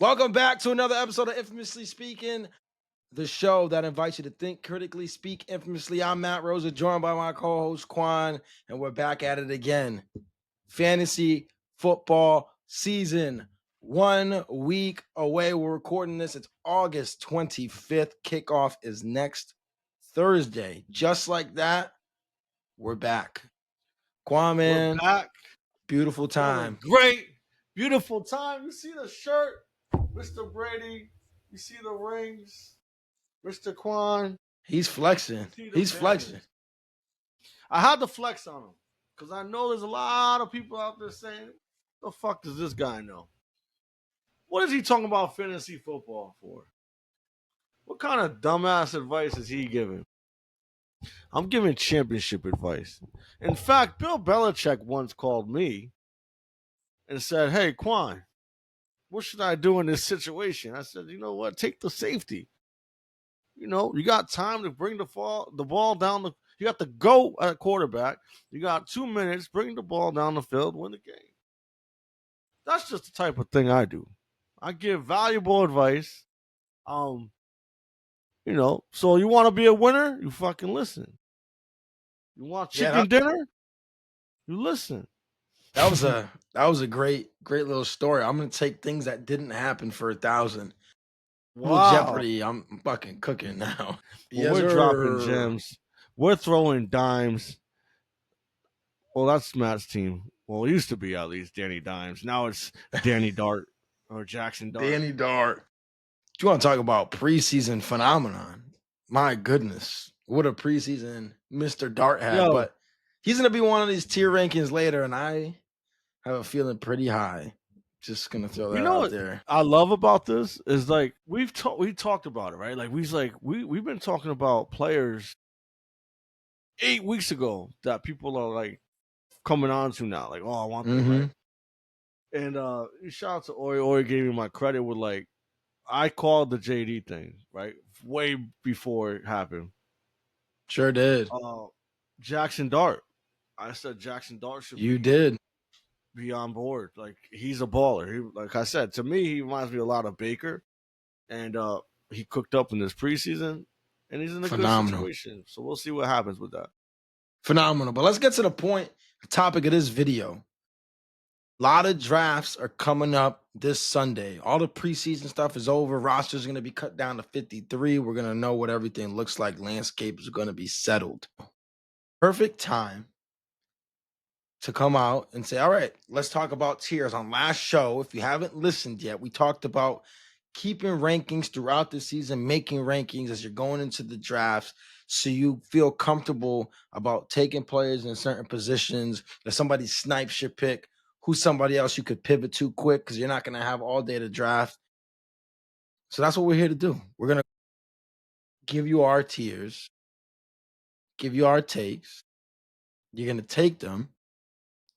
Welcome back to another episode of Infamously Speaking, the show that invites you to think critically, speak infamously. I'm Matt Rosa, joined by my co-host Quan, and we're back at it again. Fantasy football season, 1 week away. We're recording this. It's August 25th. Kickoff is next Thursday. Just like that, we're back. Quan, man, We're back. beautiful time. Great, beautiful time. You see the shirt, Mr. Brady. You see the rings, Mr. Quan. He's flexing. He's flexing. I had to flex on him because I know there's a lot of people out there saying, the fuck does this guy know? What is he talking about fantasy football for? What kind of dumbass advice is he giving? I'm giving championship advice. In fact, Bill Belichick once called me and said, hey, Quan, what should I do in this situation? I said, you know what? Take the safety. You know, you got time to bring the ball down. You got to go at quarterback. You got 2 minutes. Bring the ball down the field, win the game. That's just the type of thing I do. I give valuable advice. You know, so you want to be a winner? You fucking listen. You want chicken dinner? You listen. That was a great little story. I'm gonna take things that didn't happen for 1,000. Wow. Jeopardy, I'm fucking cooking now. Well, we're dropping gems. We're throwing dimes. Well, that's Matt's team. Well, it used to be at least Danny Dimes. Now it's Danny Dart or Jackson Dart. Danny Dart. You want to talk about preseason phenomenon? My goodness, what a preseason Mr. Dart had. But he's gonna be one of these tier rankings later, and I have a feeling pretty high. Just gonna throw that out there. I love about this is like we talked about it, right? Like we've been talking about players 8 weeks ago that people are like coming on to now. Like, oh, I want them, right? And shout out to Oi. Oi gave me my credit with like I called the JD thing, right? Way before it happened. Sure did. Jackson Dart. I said Jackson Dart should be on board. Like he's a baller. Like I said, to me, he reminds me a lot of Baker, and he cooked up in this preseason, and he's in a good situation. So we'll see what happens with that. Phenomenal. But let's get to the point, the topic of this video. A lot of drafts are coming up this Sunday. All the preseason stuff is over. Rosters are going to be cut down to 53. We're going to know what everything looks like. Landscape is going to be settled. Perfect time to come out and say, all right, let's talk about tiers. On last show, if you haven't listened yet, we talked about keeping rankings throughout the season, making rankings as you're going into the drafts so you feel comfortable about taking players in certain positions. If somebody snipes your pick, who's somebody else you could pivot to quick because you're not going to have all day to draft. So that's what we're here to do. We're going to give you our tiers, give you our takes. You're going to take them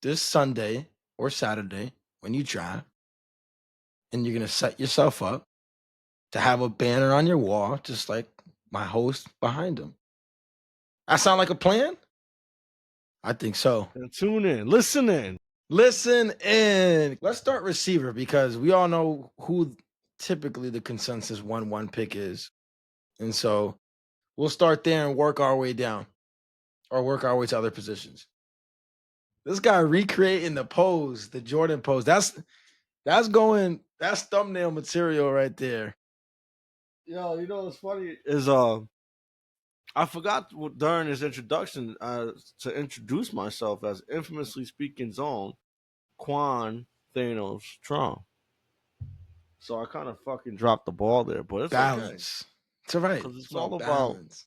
this Sunday or Saturday when you draft, and you're going to set yourself up to have a banner on your wall, just like my host behind him. That sound like a plan? I think so. And tune in. Listen in. Listen in. Let's start receiver because we all know who typically the consensus 1-1 pick is. And so we'll start there and work our way down or work our way to other positions. This guy recreating the pose, the Jordan pose. That's thumbnail material right there. Yo, you know what's funny is I forgot during his introduction to introduce myself as Infamously Speaking's own Quan Thanos Trump. So I kind of fucking dropped the ball there, but it's balance. Okay. It's all right. It's all balance.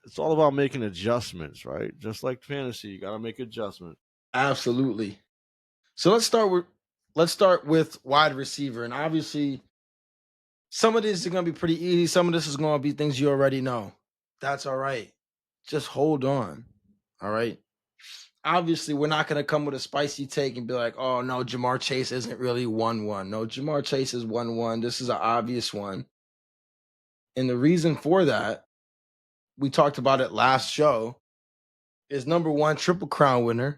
It's all about making adjustments, right? Just like fantasy, you got to make adjustments. Absolutely. So let's start with wide receiver, and obviously some of this is going to be pretty easy. Some of this is going to be things you already know. That's all right. Just hold on. All right. Obviously, we're not going to come with a spicy take and be like, oh, no, Jamar Chase isn't really 1-1. No, Jamar Chase is 1-1. This is an obvious one. And the reason for that, we talked about it last show, is number one, Triple Crown winner.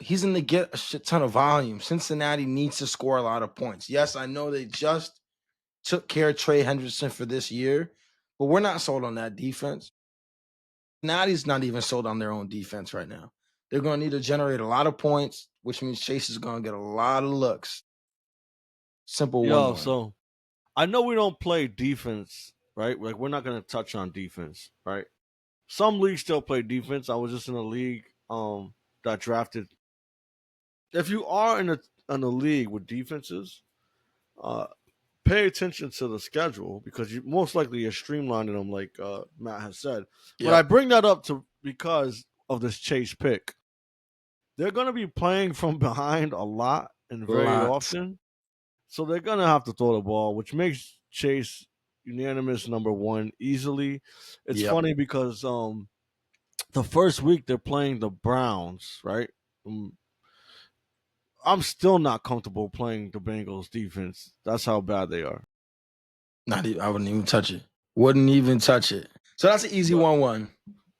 He's going to get a shit ton of volume. Cincinnati needs to score a lot of points. Yes, I know they just took care of Trey Hendrickson for this year, but we're not sold on that defense. Natty's not even sold on their own defense right now. They're going to need to generate a lot of points, which means Chase is going to get a lot of looks. Simple 1-1. So I know we don't play defense, right? Like, we're not going to touch on defense, right? Some leagues still play defense. I was just in a league that drafted. If you are in a league with defenses, pay attention to the schedule, because you most likely are streamlining them, like Matt has said. But I bring that up because of this Chase pick. They're going to be playing from behind a lot and very often. So they're going to have to throw the ball, which makes Chase unanimous number 1 easily. It's funny because the first week they're playing the Browns, right? I'm still not comfortable playing the Bengals defense. That's how bad they are. I wouldn't even touch it. Wouldn't even touch it. So that's an easy 1-1.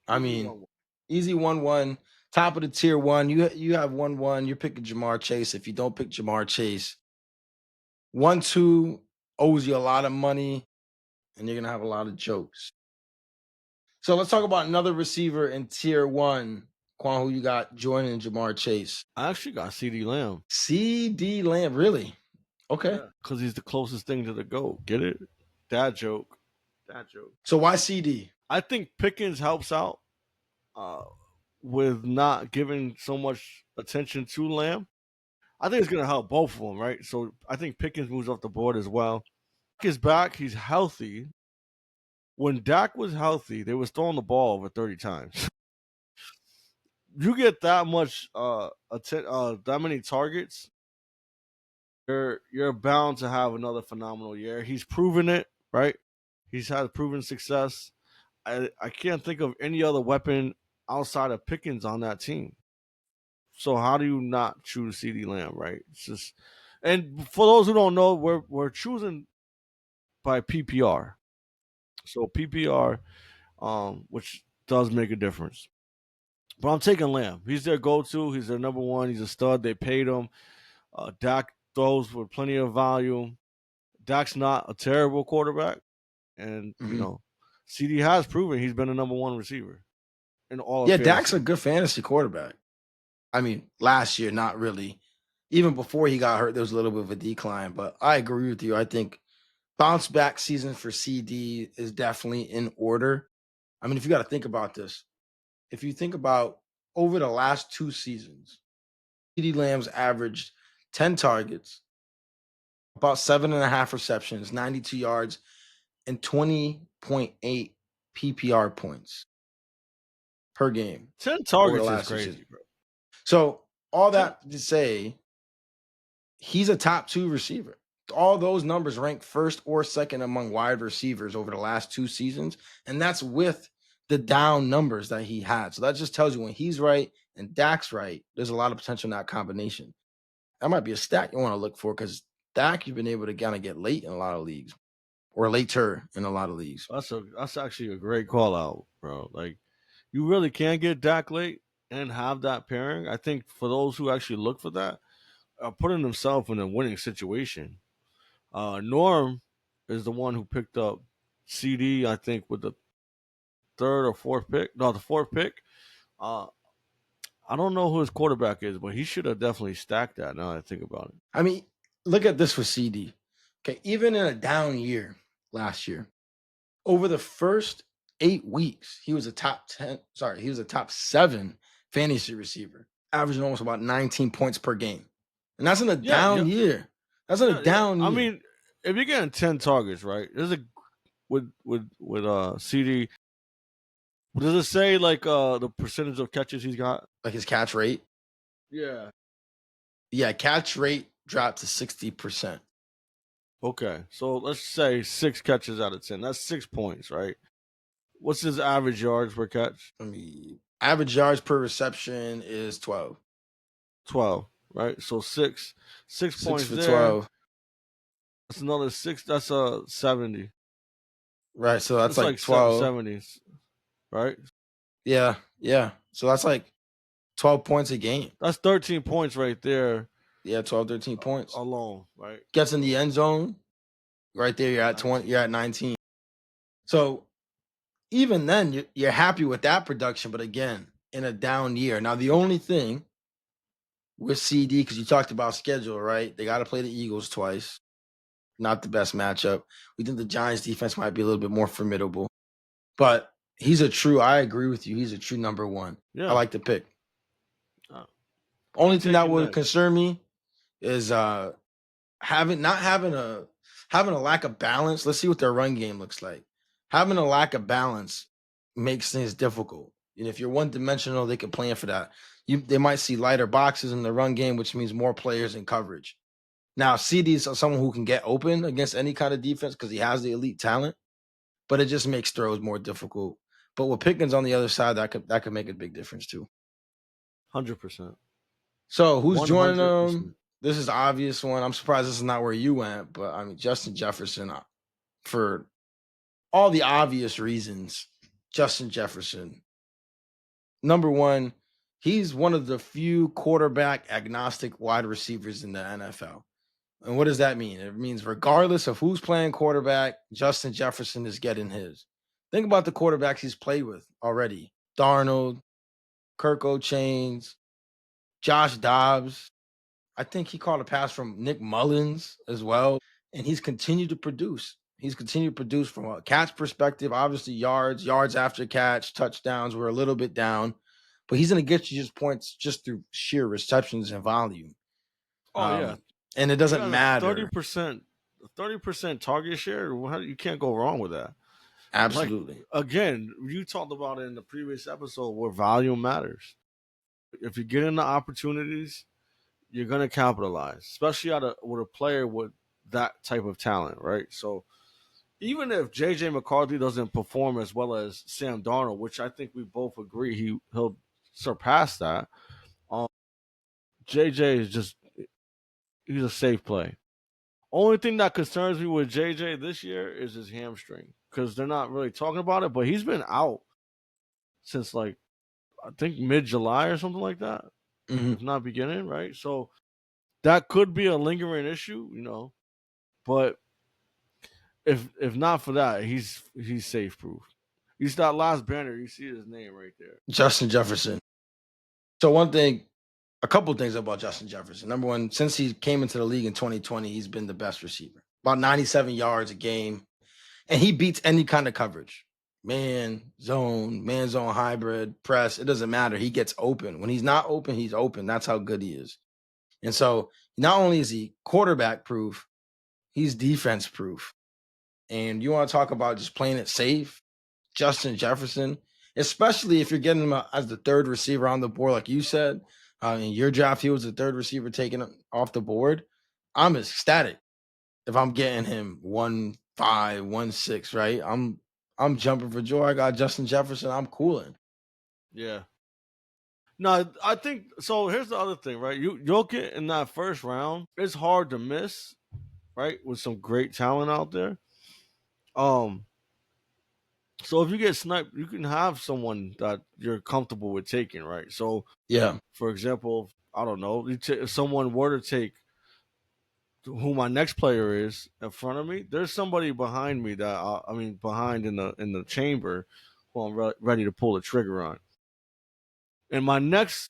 I mean, easy 1-1. Top of the tier 1. You have 1-1. You're picking Jamar Chase. If you don't pick Jamar Chase, 1-2 owes you a lot of money, and you're gonna have a lot of jokes. So let's talk about another receiver in tier 1. Quan, who you got joining Jamar Chase? I actually got CeeDee Lamb. CeeDee Lamb, really? Okay. Because he's the closest thing to the GOAT. Get it? Dad joke. So why CD? I think Pickens helps out with not giving so much attention to Lamb. I think it's going to help both of them, right? So I think Pickens moves off the board as well. Dak is back. He's healthy. When Dak was healthy, they was throwing the ball over 30 times. You get that much that many targets, you're bound to have another phenomenal year. He's proven it, right? He's had proven success. I can't think of any other weapon outside of Pickens on that team. So how do you not choose CeeDee Lamb, right? It's just, and for those who don't know, we're choosing by PPR. So PPR, which does make a difference. But I'm taking Lamb. He's their go-to. He's their number 1. He's a stud. They paid him. Dak throws with plenty of volume. Dak's not a terrible quarterback. And, CD has proven he's been a number 1 receiver in all of fantasy. Dak's a good fantasy quarterback. I mean, last year, not really. Even before he got hurt, there was a little bit of a decline. But I agree with you. I think bounce back season for CD is definitely in order. I mean, if you got to think about this, if you think about over the last 2 seasons, CeeDee Lamb's averaged 10 targets, about 7.5 receptions, 92 yards, and 20.8 PPR points per game. 10 targets is crazy, bro. So all that to say, he's a top 2 receiver. All those numbers rank first or second among wide receivers over the last 2 seasons. And that's with the down numbers that he had. So that just tells you when he's right and Dak's right, there's a lot of potential in that combination. That might be a stat you want to look for, because Dak, you've been able to kind of get late in a lot of leagues, or later in a lot of leagues. That's actually a great call out, bro. Like, you really can get Dak late and have that pairing. I think for those who actually look for that, are putting themselves in a winning situation. Norm is the one who picked up CD, I think, with the 3rd or 4th pick. No, the 4th pick. I don't know who his quarterback is, but he should have definitely stacked that, now that I think about it. I mean, look at this for CD. Okay, even in a down year last year, over the first 8 weeks, he was a top 7 fantasy receiver, averaging almost about 19 points per game. And that's in a down year. That's in a down year. I mean, if you're getting 10 targets, right? There's a with CD. Does it say like the percentage of catches he's got? Like his catch rate? Yeah. Yeah, catch rate dropped to 60%. Okay. So let's say 6 catches out of 10. That's 6 points, right? What's his average yards per catch? Average yards per reception is 12. 12, right? So 6 points for there. 12. That's another 6. That's 70. Right. So that's like 12. 70s, right? Yeah. So that's like 12 points a game. That's 13 points right there. Yeah, 12, 13 points. Alone, right? Gets in the end zone. Right there, you're at 20. You're at 19. So even then, you're happy with that production. But again, in a down year. Now, the only thing with CD, because you talked about schedule, right? They got to play the Eagles twice. Not the best matchup. We think the Giants defense might be a little bit more formidable. But I agree with you. He's a true number one. Yeah. I like the pick. Only thing that would concern me is having a lack of balance. Let's see what their run game looks like. Having a lack of balance makes things difficult. And if you're one dimensional, they can plan for that. They might see lighter boxes in the run game, which means more players in coverage. Now, CD's someone who can get open against any kind of defense because he has the elite talent, but it just makes throws more difficult. But with Pickens on the other side, that could make a big difference too. 100%. So who's 100%. Joining them? This is the obvious one. I'm surprised this is not where you went, but I mean Justin Jefferson, for all the obvious reasons. Justin Jefferson, number one, he's one of the few quarterback agnostic wide receivers in the NFL. And what does that mean? It means regardless of who's playing quarterback, Justin Jefferson is getting his. Think about the quarterbacks he's played with already. Darnold, Kirk O'Chains, Josh Dobbs. I think he caught a pass from Nick Mullins as well. And he's continued to produce. He's continued to produce from a catch perspective. Obviously, yards after catch, touchdowns were a little bit down. But he's going to get you just points just through sheer receptions and volume. Oh, yeah. And it doesn't matter. 30% target share. You can't go wrong with that. Absolutely. Like, again, you talked about it in the previous episode where volume matters. If you're getting the opportunities, you're going to capitalize, especially with a player with that type of talent, right? So even if J.J. McCarthy doesn't perform as well as Sam Darnold, which I think we both agree he'll surpass that, J.J. he's a safe play. Only thing that concerns me with JJ this year is his hamstring because they're not really talking about it, but he's been out since I think mid-July or something like that, if not beginning, right? So that could be a lingering issue, but if not for that, he's safe proof. He's that last banner, you see his name right there. Justin Jefferson. So a couple things about Justin Jefferson. Number one, since he came into the league in 2020, he's been the best receiver. About 97 yards a game. And he beats any kind of coverage. Man zone, hybrid, press. It doesn't matter. He gets open. When he's not open, he's open. That's how good he is. And so not only is he quarterback proof, he's defense proof. And you want to talk about just playing it safe? Justin Jefferson, especially if you're getting him as the third receiver on the board, like you said, in your draft, he was the third receiver taken off the board. I'm ecstatic if I'm getting him 1-5, 1-6, right? I'm jumping for joy. I got Justin Jefferson. I'm cooling. Yeah. No, I think so. Here's the other thing, right? You'll get in that first round. It's hard to miss, right? With some great talent out there. So if you get sniped, you can have someone that you're comfortable with taking, right? So yeah. For example, I don't know, if someone were to take who my next player is in front of me, there's somebody behind me behind in the chamber who I'm ready to pull the trigger on. And my next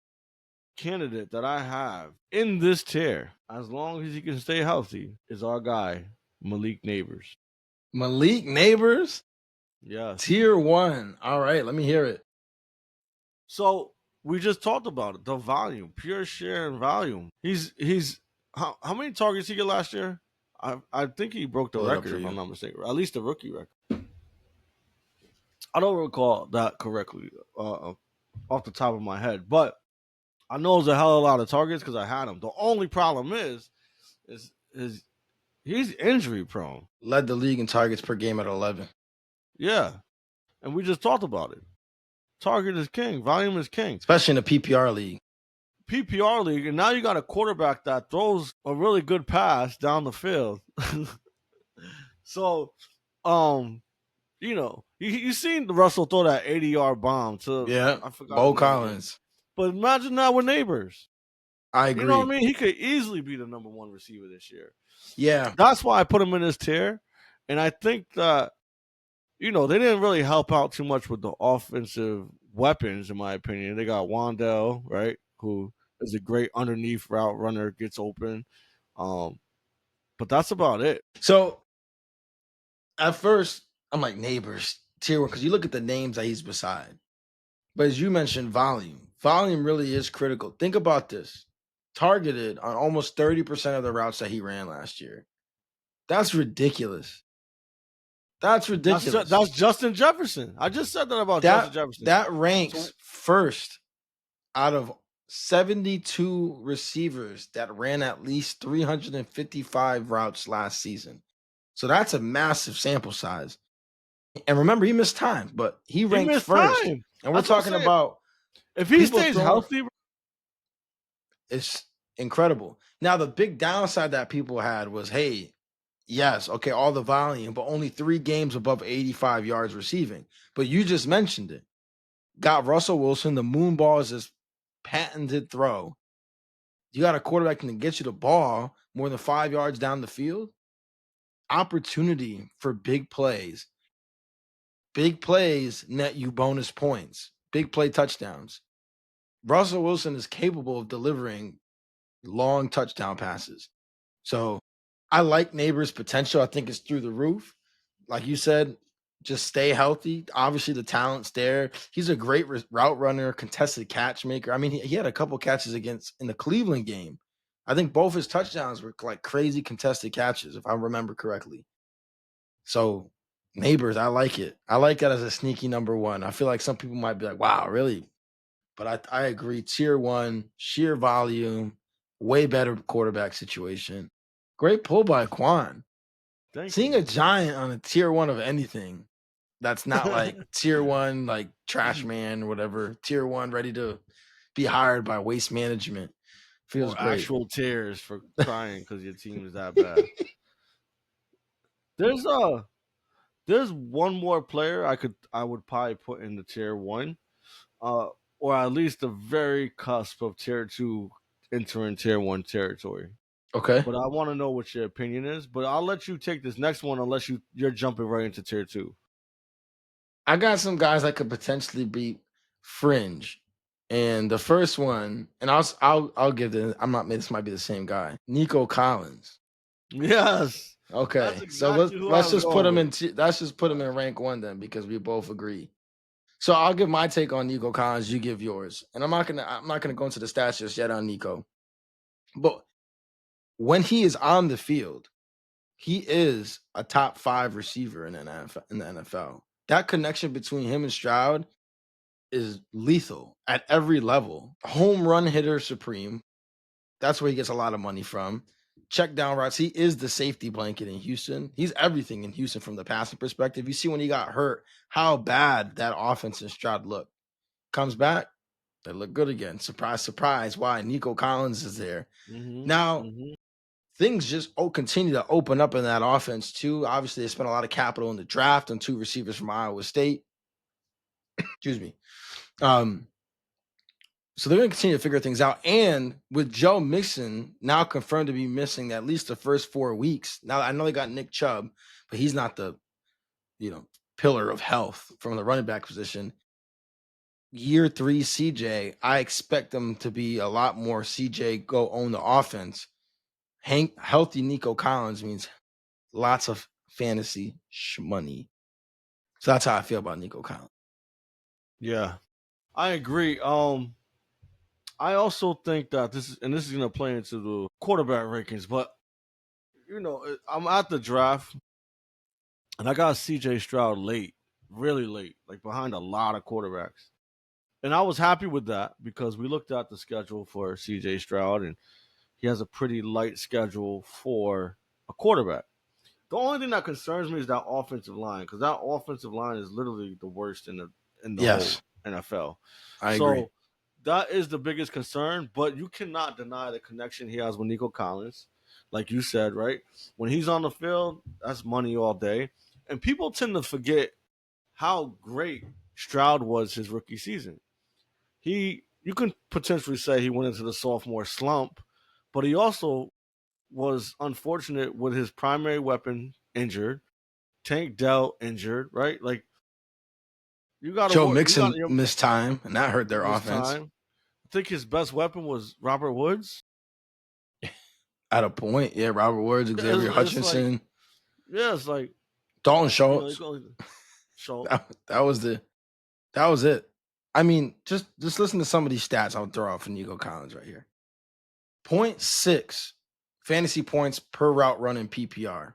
candidate that I have in this tier, as long as he can stay healthy, is our guy, Malik Neighbors. Malik Neighbors? Yes. Tier 1. All right, let me hear it. So we just talked about it, the volume, pure share and volume. He's how many targets he get last year? I think he broke the record, if I'm not mistaken, at least the rookie record. I don't recall that correctly off the top of my head, but I know it was a hell of a lot of targets because I had him. The only problem is he's injury prone. Led the league in targets per game at 11. Yeah, and we just talked about it. Target is king. Volume is king. Especially in a PPR league. PPR league, and now you got a quarterback that throws a really good pass down the field. So, you seen Russell throw that 80-yard bomb to I forgot Bo Collins. But imagine that with Neighbors. I agree. You know what I mean? He could easily be the number one receiver this year. Yeah. That's why I put him in this tier. And I think that, they didn't really help out too much with the offensive weapons, in my opinion. They got Wandell, right, who is a great underneath route runner, gets open. But that's about it. So at first, I'm like Neighbors, tier one, because you look at the names that he's beside. But as you mentioned, volume. Volume really is critical. Think about this. Targeted on almost 30% of the routes that he ran last year. That's ridiculous. That's ridiculous. That's Justin Jefferson. I just said that about Justin Jefferson. That ranks first out of 72 receivers that ran at least 355 routes last season. So that's a massive sample size. And remember, he missed time, but he ranked first. Time. And we're talking about if he stays healthy, it's incredible. Now, the big downside that people had was, hey, yes, okay, all the volume, but only 3 games above 85 yards receiving. But you just mentioned it. Got Russell Wilson. The moon ball is this patented throw. You got a quarterback that can get you the ball more than 5 yards down the field. Opportunity for big plays. Big plays net you bonus points. Big play touchdowns. Russell Wilson is capable of delivering long touchdown passes. So I like Neighbors' potential. I think it's through the roof. Like you said, just stay healthy. Obviously, the talent's there. He's a great route runner, contested catch maker. I mean, he had a couple catches in the Cleveland game. I think both his touchdowns were like crazy contested catches, if I remember correctly. So Neighbors, I like it. I like that as a sneaky number one. I feel like some people might be like, wow, really? But I agree. Tier one, sheer volume, way better quarterback situation. Great pull by Quan. Seeing a giant on a tier one of anything that's not like tier one, like trash man or whatever, tier one ready to be hired by Waste Management feels great. Actual tears for crying because your team is that bad. There's one more player I would probably put in the tier one, or at least the very cusp of tier two entering tier one territory. Okay. But I want to know what your opinion is. But I'll let you take this next one unless you're jumping right into tier two. I got some guys that could potentially be fringe. And the first one, and I'll give this. This might be the same guy. Nico Collins. Yes. Okay. So let's just put him in let's just put him in rank one then, because we both agree. So I'll give my take on Nico Collins, you give yours. And I'm not gonna go into the stats just yet on Nico. But when he is on the field, he is a top 5 receiver in the NFL. That connection between him and Stroud is lethal at every level. Home run hitter supreme. That's where he gets a lot of money from. Check down routes. He is the safety blanket in Houston. He's everything in Houston from the passing perspective. You see when he got hurt, how bad that offense and Stroud looked. Comes back, they look good again. Surprise, surprise. Why? Nico Collins is there. Now, things just continue to open up in that offense too. Obviously, they spent a lot of capital in the draft on 2 receivers from Iowa State. Excuse me. So they're going to continue to figure things out. And with Joe Mixon now confirmed to be missing at least the first 4 weeks. Now, I know they got Nick Chubb, but he's not the, pillar of health from the running back position. Year 3 CJ, I expect them to be a lot more CJ go own the offense. Healthy Nico Collins means lots of fantasy money. So that's how I feel about Nico Collins. Yeah, I agree. I also think that this is going to play into the quarterback rankings, but I'm at the draft and I got CJ Stroud late, really late, like behind a lot of quarterbacks. And I was happy with that because we looked at the schedule for CJ Stroud and he has a pretty light schedule for a quarterback. The only thing that concerns me is that offensive line, because that offensive line is literally the worst in the whole NFL. I agree. That is the biggest concern, but you cannot deny the connection he has with Nico Collins. Like you said, right? When he's on the field, that's money all day. And people tend to forget how great Stroud was his rookie season. You can potentially say he went into the sophomore slump, but he also was unfortunate with his primary weapon injured. Tank Dell injured, right? Like you got to Joe work. You got Mixon to missed time, and that hurt their this offense time. I think his best weapon was Robert Woods. at a point. Yeah, Robert Woods, Xavier It's like, Hutchinson, yeah, it's like Dalton you Schultz. go show. That was it. I mean, just listen to some of these stats I'll throw out for Nico Collins right here. 0.6 fantasy points per route run in PPR.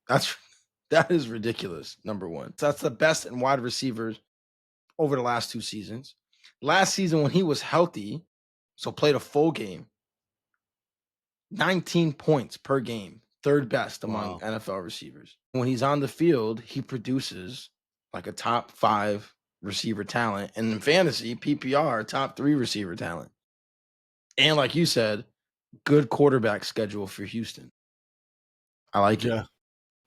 That is ridiculous. Number one. So that's the best in wide receivers over the last 2 seasons. Last season when he was healthy, so played a full game, 19 points per game, third best among Wow. NFL receivers. When he's on the field, he produces like a top 5 receiver talent, and in fantasy PPR, top 3 receiver talent. And like you said, good quarterback schedule for Houston. I like it. Yeah,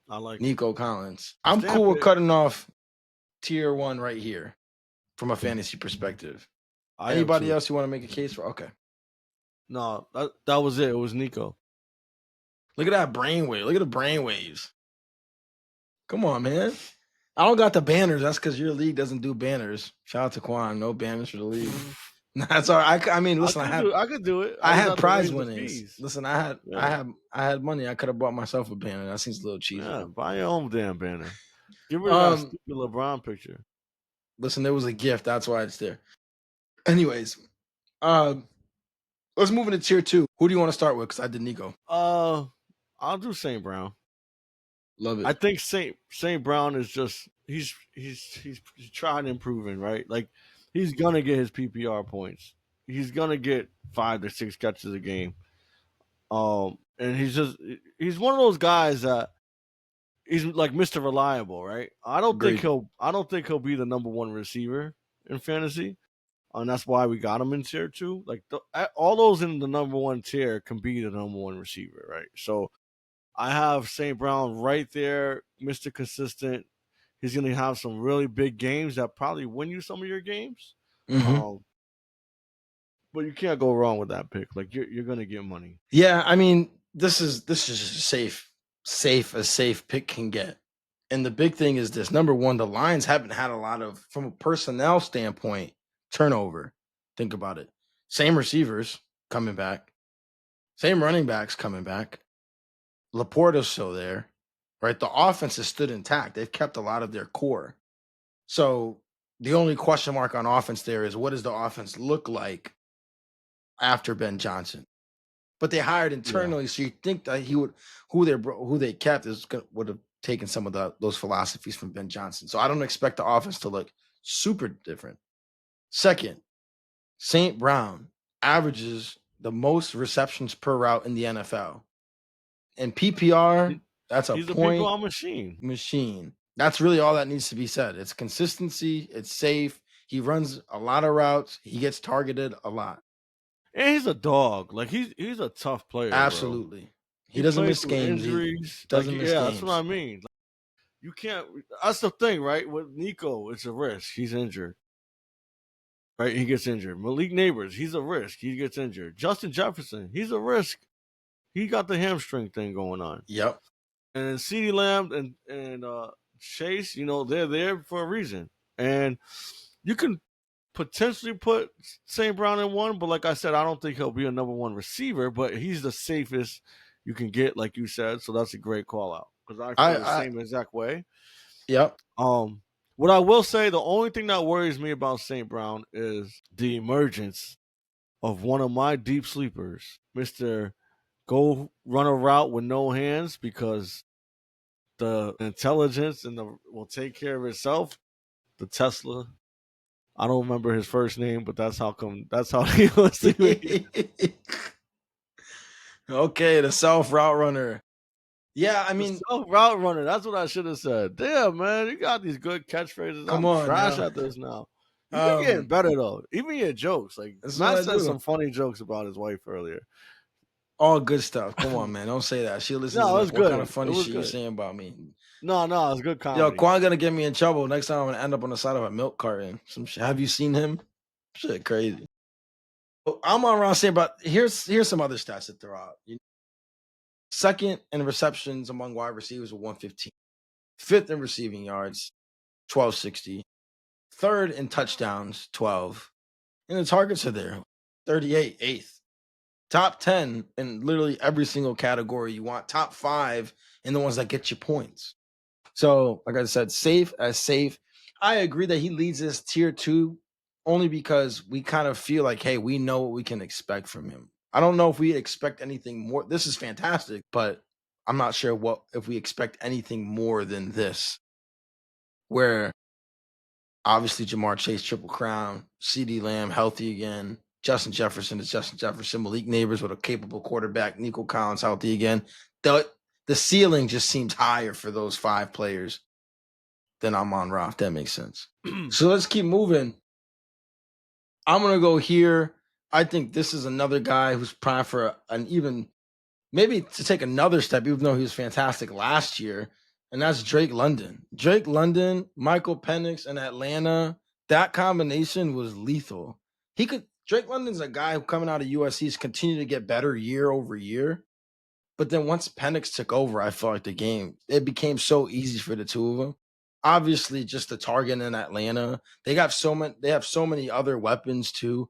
I like Nico Collins. I'm Stamp cool with it. cutting off tier 1 right here from a fantasy perspective. I am Anybody too. else you want to make a case for? Okay. No, that was it. It was Nico. Look at that brainwave. Look at the brainwaves. Come on, man. I don't got the banners. That's because your league doesn't do banners. Shout out to Quan. No banners for the league. That's all right. I mean, listen, I could do it. I just had have to prize raise the winnings. fees. Listen, Yeah. I had money. I could have bought myself a banner. That seems a little cheesy. Yeah, buy your own damn banner. Get rid of that stupid LeBron picture. Listen, there was a gift. That's why it's there. Anyways, let's move into tier 2. Who do you want to start with? Because I did Nico. I'll do St. Brown. Love it. I think St. Brown is just he's trying and improving, right? Like he's gonna get his PPR points. He's gonna get 5 to 6 catches a game. And he's one of those guys that he's like Mr. Reliable, right? I don't think he'll be the number 1 receiver in fantasy. And that's why we got him in tier 2. Like all those in the number 1 tier can be the number 1 receiver, right? So I have St. Brown right there, Mr. Consistent. He's going to have some really big games that probably win you some of your games. Mm-hmm. But you can't go wrong with that pick. Like you're going to get money. Yeah, I mean, this is safe as safe pick can get. And the big thing is this. Number one, the Lions haven't had a lot of, from a personnel standpoint, turnover. Think about it. Same receivers coming back. Same running backs coming back. Laporta's still there, right? The offense has stood intact. They've kept a lot of their core. So the only question mark on offense there is what does the offense look like after Ben Johnson? But they hired internally, so you think that who they kept would have taken some of those philosophies from Ben Johnson. So I don't expect the offense to look super different. Second, St. Brown averages the most receptions per route in the NFL. In PPR, that's he's a PPR machine. That's really all that needs to be said. It's consistency. It's safe. He runs a lot of routes. He gets targeted a lot. And he's a dog. Like he's a tough player. Absolutely. Bro. He doesn't miss games. Injuries. Doesn't miss games. That's what I mean. Like, you can't. That's the thing, right? With Nico, it's a risk. He's injured. Right? He gets injured. Malik Neighbors, he's a risk. He gets injured. Justin Jefferson, he's a risk. He got the hamstring thing going on. Yep. And CeeDee Lamb and Chase, they're there for a reason. And you can potentially put St. Brown in 1, but like I said, I don't think he'll be a number 1 receiver, but he's the safest you can get, like you said. So that's a great call out because I feel the same exact way. Yep. What I will say, the only thing that worries me about St. Brown is the emergence of one of my deep sleepers, Mr. Go run a route with no hands, because the intelligence will take care of itself. The Tesla. I don't remember his first name, but that's how he was to me. Okay, the self route runner. Yeah, I mean, self route runner. That's what I should have said. Damn, man, you got these good catchphrases. Come on, trash at this now. You've been getting better though. Even your jokes, like Matt said some funny jokes about his wife earlier. All good stuff. Come on, man. Don't say that. She listens to what kind of funny shit you're saying about me. No, it was good comedy. Yo, Quan gonna get me in trouble. Next time I'm gonna end up on the side of a milk carton. Some shit. Have you seen him? Shit, crazy. I'm Amon-Ra St, but here's some other stats to throw out. Second in receptions among wide receivers with 115. Fifth in receiving yards, 1260. Third in touchdowns, 12. And the targets are there, 38, eighth. Top 10 in literally every single category you want. Top 5 in the ones that get you points. So, like I said, safe as safe. I agree that he leads this tier 2 only because we kind of feel like, hey, we know what we can expect from him. I don't know if we expect anything more. This is fantastic, but I'm not sure what if we expect anything more than this. Where obviously Jamar Chase triple crown, CD Lamb healthy again, Justin Jefferson is Justin Jefferson, Malik Neighbors with a capable quarterback, Nico Collins healthy again. The ceiling just seems higher for those 5 players than Amon-Ra, if that makes sense. So let's keep moving. I'm gonna go here. I think this is another guy who's primed for an even maybe to take another step, even though he was fantastic last year, and that's Drake London. Drake London, Michael Penix, and Atlanta. That combination was lethal. Drake London's a guy who coming out of USC has continued to get better year over year. But then once Penix took over, I felt like it became so easy for the two of them. Obviously, just the target in Atlanta. They have so many other weapons too.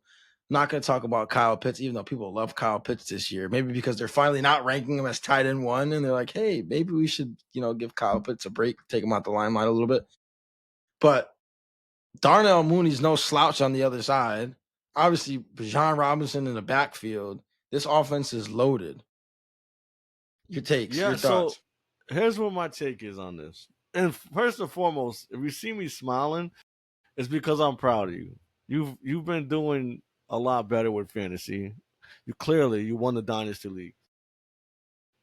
Not going to talk about Kyle Pitts, even though people love Kyle Pitts this year. Maybe because they're finally not ranking him as tight end 1, and they're like, hey, maybe we should, give Kyle Pitts a break, take him out the limelight a little bit. But Darnell Mooney's no slouch on the other side. Obviously, Bijan Robinson in the backfield. This offense is loaded. Your takes, your thoughts. So here's what my take is on this. And first and foremost, if you see me smiling, it's because I'm proud of you. You've been doing a lot better with fantasy. You won the Dynasty League.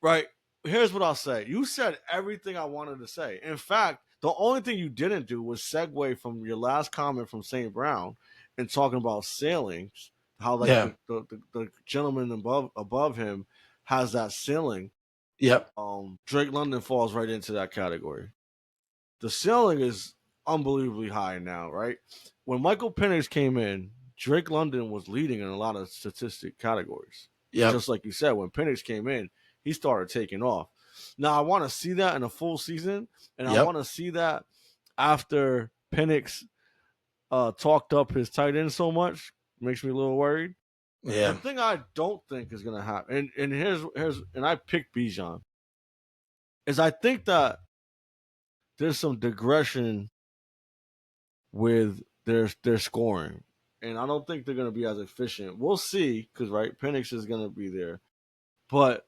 Right. Here's what I'll say. You said everything I wanted to say. In fact, the only thing you didn't do was segue from your last comment from St. Brown and talking about sailings, how like Yeah. the gentleman above him has that ceiling. Yep. Drake London falls right into that category. The ceiling is unbelievably high now, right? When Michael Penix came in, Drake London was leading in a lot of statistic categories. Yep. Just like you said, when Penix came in, he started taking off. Now I want to see that in a full season, and I want to see that after Penix talked up his tight end so much. Makes me a little worried. Yeah. The thing I don't think is gonna happen, and here's and I picked Bijan, is I think that there's some digression with their scoring, and I don't think they're going to be as efficient. We'll see, because right, Penix is going to be there, but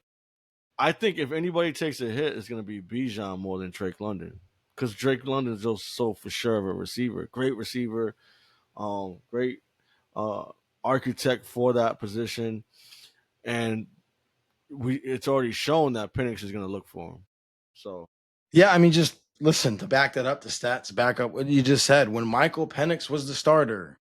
I think if anybody takes a hit, it's going to be Bijan more than Drake London, because Drake London is just so for sure of a receiver, great receiver, great architect for that position, and it's already shown that Penix is going to look for him. So yeah, I mean, just listen to back that up. The stats back up what you just said. When Michael Penix was the starter,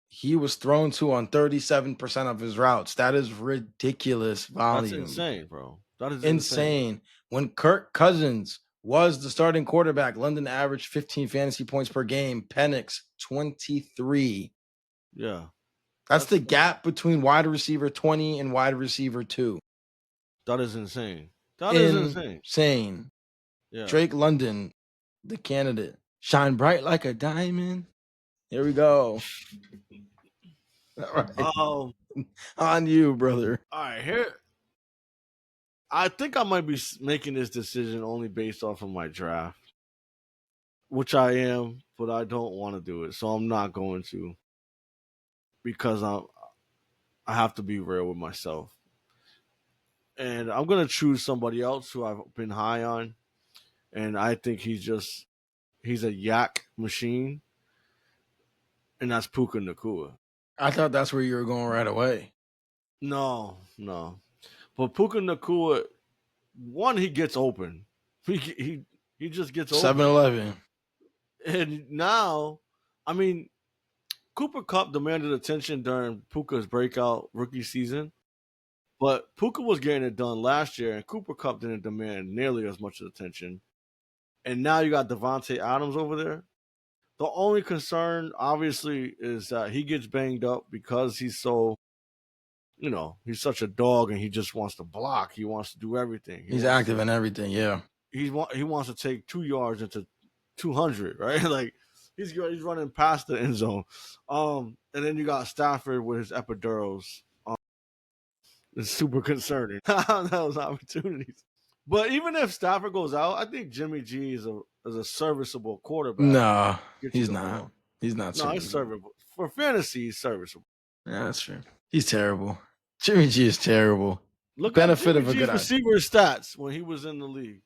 he was thrown to on 37% of his routes. That is ridiculous volume. That's insane, bro. That is insane. When Kirk Cousins was the starting quarterback, London averaged 15 fantasy points per game. Penix 23. Yeah. That's the gap between wide receiver 20 and wide receiver 2. That is insane. That is insane. Insane. Yeah. Drake London, the candidate. Shine bright like a diamond. Here we go. All right. On you, brother. All right, here. I think I might be making this decision only based off of my draft, which I am, but I don't want to do it, so I'm not going to, because I have to be real with myself, and I'm gonna choose somebody else who I've been high on, and I think he's a yak machine, and that's Puka Nacua. I thought that's where you were going right away. No. But Puka Nacua, one, he gets open. He just gets open. 7-Eleven. And now, I mean, Cooper Kupp demanded attention during Puka's breakout rookie season, but Puka was getting it done last year, and Cooper Kupp didn't demand nearly as much attention. And now you got Devontae Adams over there. The only concern, obviously, is that he gets banged up because he's so he's such a dog and he just wants to block. He wants to do everything. He's active in everything. Yeah. He wants to take 2 yards into 200, right? Like he's running past the end zone. And then you got Stafford with his epidurals. It's super concerning. Those opportunities. But even if Stafford goes out, I think Jimmy G is a serviceable quarterback. No, Get you he's the not. ball. He's not No, he's serviceable. serviceable. For fantasy, he's serviceable. Yeah, that's true. He's terrible. Jimmy G is terrible. Look up Benefit Jimmy of a G's good eye. receiver stats when he was in the league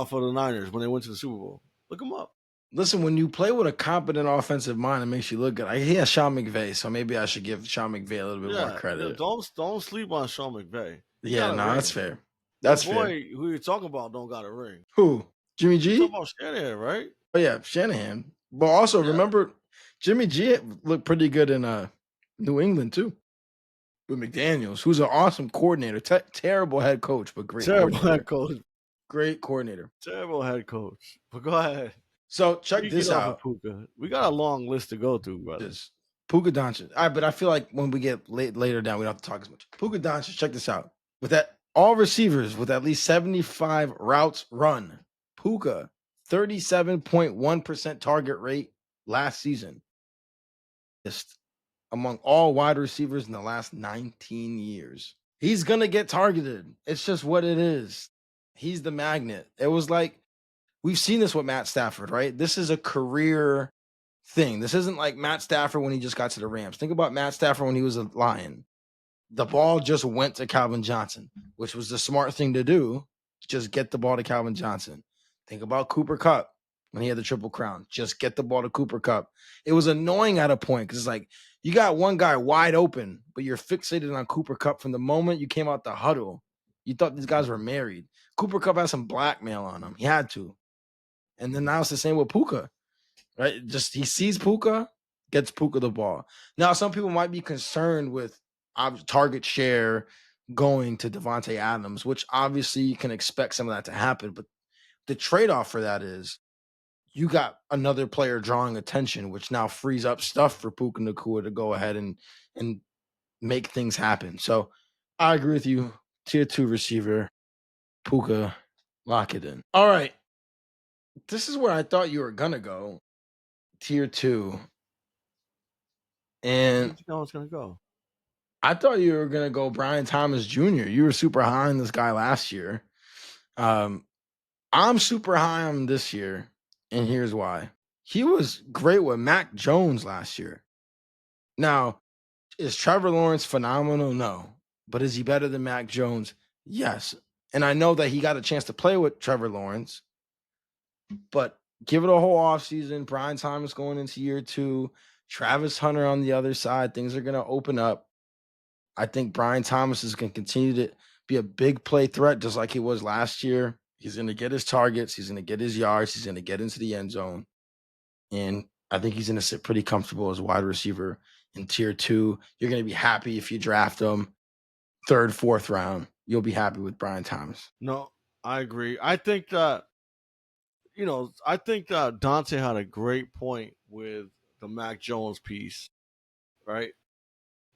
for the Niners when they went to the Super Bowl. Look him up. Listen, when you play with a competent offensive mind, it makes you look good. He has Sean McVay, so maybe I should give Sean McVay a little bit more credit. Don't sleep on Sean McVay. Yeah, no, that's fair. That's That's boy fair. who you're talking about don't got a ring. Who? Jimmy You G? talking about Shanahan, right? Oh yeah, Shanahan. But also remember, Jimmy G looked pretty good in New England too, with McDaniels, who's an awesome coordinator. Terrible head coach, but great. Terrible head coach. Great coordinator. Terrible head coach. But go ahead. So check this out. Puka. We got a long list to go through, brother. Puka Doncic. All right, but I feel like when we get later down, we don't have to talk as much. Puka Doncic, check this out. With that, all receivers with at least 75 routes run. Puka, 37.1% target rate last season. Just among all wide receivers in the last 19 years. He's going to get targeted. It's just what it is. He's the magnet. It was like, we've seen this with Matt Stafford, right? This is a career thing. This isn't like Matt Stafford when he just got to the Rams. Think about Matt Stafford when he was a Lion. The ball just went to Calvin Johnson, which was the smart thing to do. Just get the ball to Calvin Johnson. Think about Cooper Kupp when he had the Triple Crown. Just get the ball to Cooper Kupp. It was annoying at a point because it's like you got one guy wide open, but you're fixated on Cooper Kupp from the moment you came out the huddle. You thought these guys were married. Cooper Kupp had some blackmail on him. He had to. And then now it's the same with Puka, right? Just he sees Puka, gets Puka the ball. Now, some people might be concerned with target share going to Devontae Adams, which obviously you can expect some of that to happen. But the trade-off for that is you got another player drawing attention, which now frees up stuff for Puka Nacua to go ahead and make things happen. So I agree with you. Tier 2 receiver, Puka, lock it in. All right. This is where I thought you were gonna go, tier 2, and where you think I was gonna go? I thought you were gonna go Brian Thomas Jr. You were super high on this guy last year. I'm super high on him this year, and here's why. He was great with Mac Jones last year. Now, is Trevor Lawrence phenomenal? No, but is he better than Mac Jones? Yes, and I know that he got a chance to play with Trevor Lawrence. But give it a whole offseason. Brian Thomas going into year 2. Travis Hunter on the other side. Things are going to open up. I think Brian Thomas is going to continue to be a big play threat just like he was last year. He's going to get his targets. He's going to get his yards. He's going to get into the end zone. And I think he's going to sit pretty comfortable as a wide receiver in tier 2. You're going to be happy if you draft him 3rd, 4th round. You'll be happy with Brian Thomas. No, I agree. I think that Dante had a great point with the Mac Jones piece, right?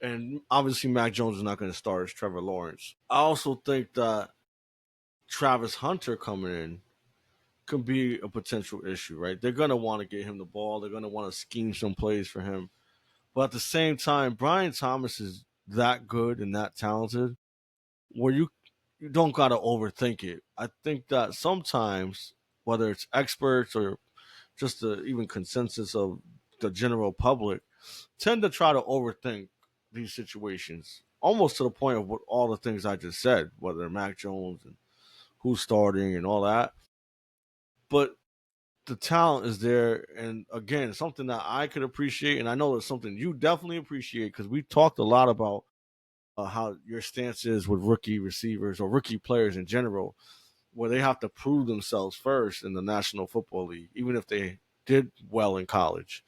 And obviously Mac Jones is not going to start as Trevor Lawrence. I also think that Travis Hunter coming in could be a potential issue, right? They're going to want to get him the ball. They're going to want to scheme some plays for him. But at the same time, Brian Thomas is that good and that talented where you don't got to overthink it. I think that sometimes, whether it's experts or just the even consensus of the general public, tend to try to overthink these situations, almost to the point of what all the things I just said, whether Mac Jones and who's starting and all that. But the talent is there, and again, something that I could appreciate, and I know it's something you definitely appreciate because we talked a lot about how your stance is with rookie receivers or rookie players in general, where they have to prove themselves first in the National Football League, even if they did well in college.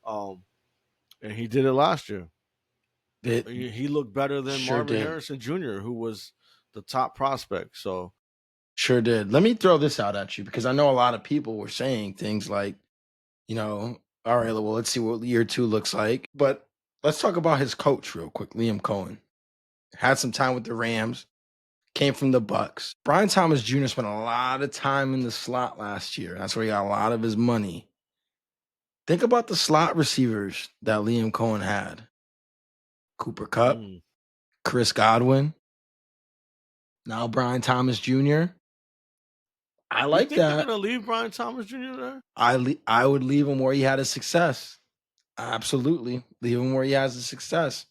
And he did it last year. He looked better than Marvin Harrison Jr., who was the top prospect. So sure did. Let me throw this out at you because I know a lot of people were saying things like, all right, well, let's see what year 2 looks like. But let's talk about his coach real quick, Liam Cohen. had some time with the Rams, came from the Bucks. Brian Thomas Jr. spent a lot of time in the slot last year. That's where he got a lot of his money. Think about the slot receivers that Liam Cohen had. Cooper Kupp, Chris Godwin, now Brian Thomas Jr. I like they're that. gonna leave Brian Thomas Jr. there? I would leave him where he had his success. Absolutely. Leave him where he has his success.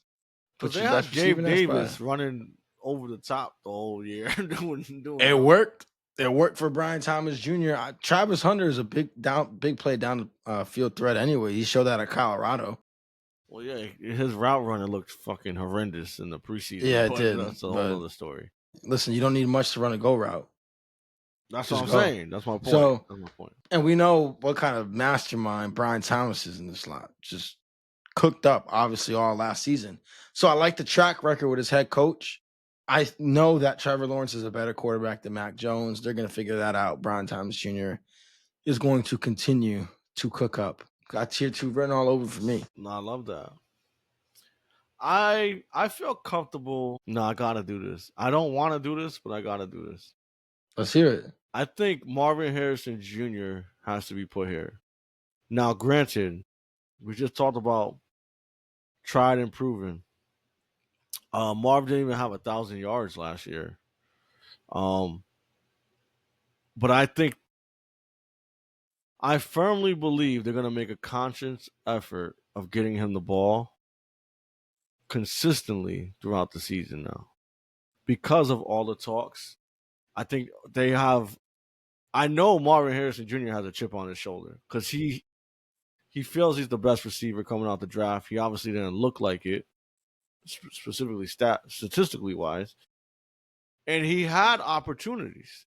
Because Put they your had best receiver Gabe in that Davis spot. running over the top the whole year. doing It worked. It worked for Brian Thomas Jr. Travis Hunter is a big play down the field threat anyway. He showed that at Colorado. Well, yeah, his route running looked fucking horrendous in the preseason. Yeah, it but did. That's a whole other story. Listen, you don't need much to run a go route. That's what I'm saying. That's my point. So, that's my point. And we know what kind of mastermind Brian Thomas is in the slot. Just cooked up, obviously, all last season. So I like the track record with his head coach. I know that Trevor Lawrence is a better quarterback than Mac Jones. They're going to figure that out. Brian Thomas Jr. is going to continue to cook up. Got tier 2 written all over for me. No, I love that. I feel comfortable. No, I got to do this. I don't want to do this, but I got to do this. Let's hear it. I think Marvin Harrison Jr. has to be put here. Now, granted, we just talked about tried and proven. Marv didn't even have 1,000 yards last year. But I firmly believe they're going to make a conscious effort of getting him the ball consistently throughout the season now. Because of all the talks, I think they have. I know Marvin Harrison Jr. has a chip on his shoulder because he feels he's the best receiver coming out the draft. He obviously didn't look like it, specifically statistically wise, and he had opportunities.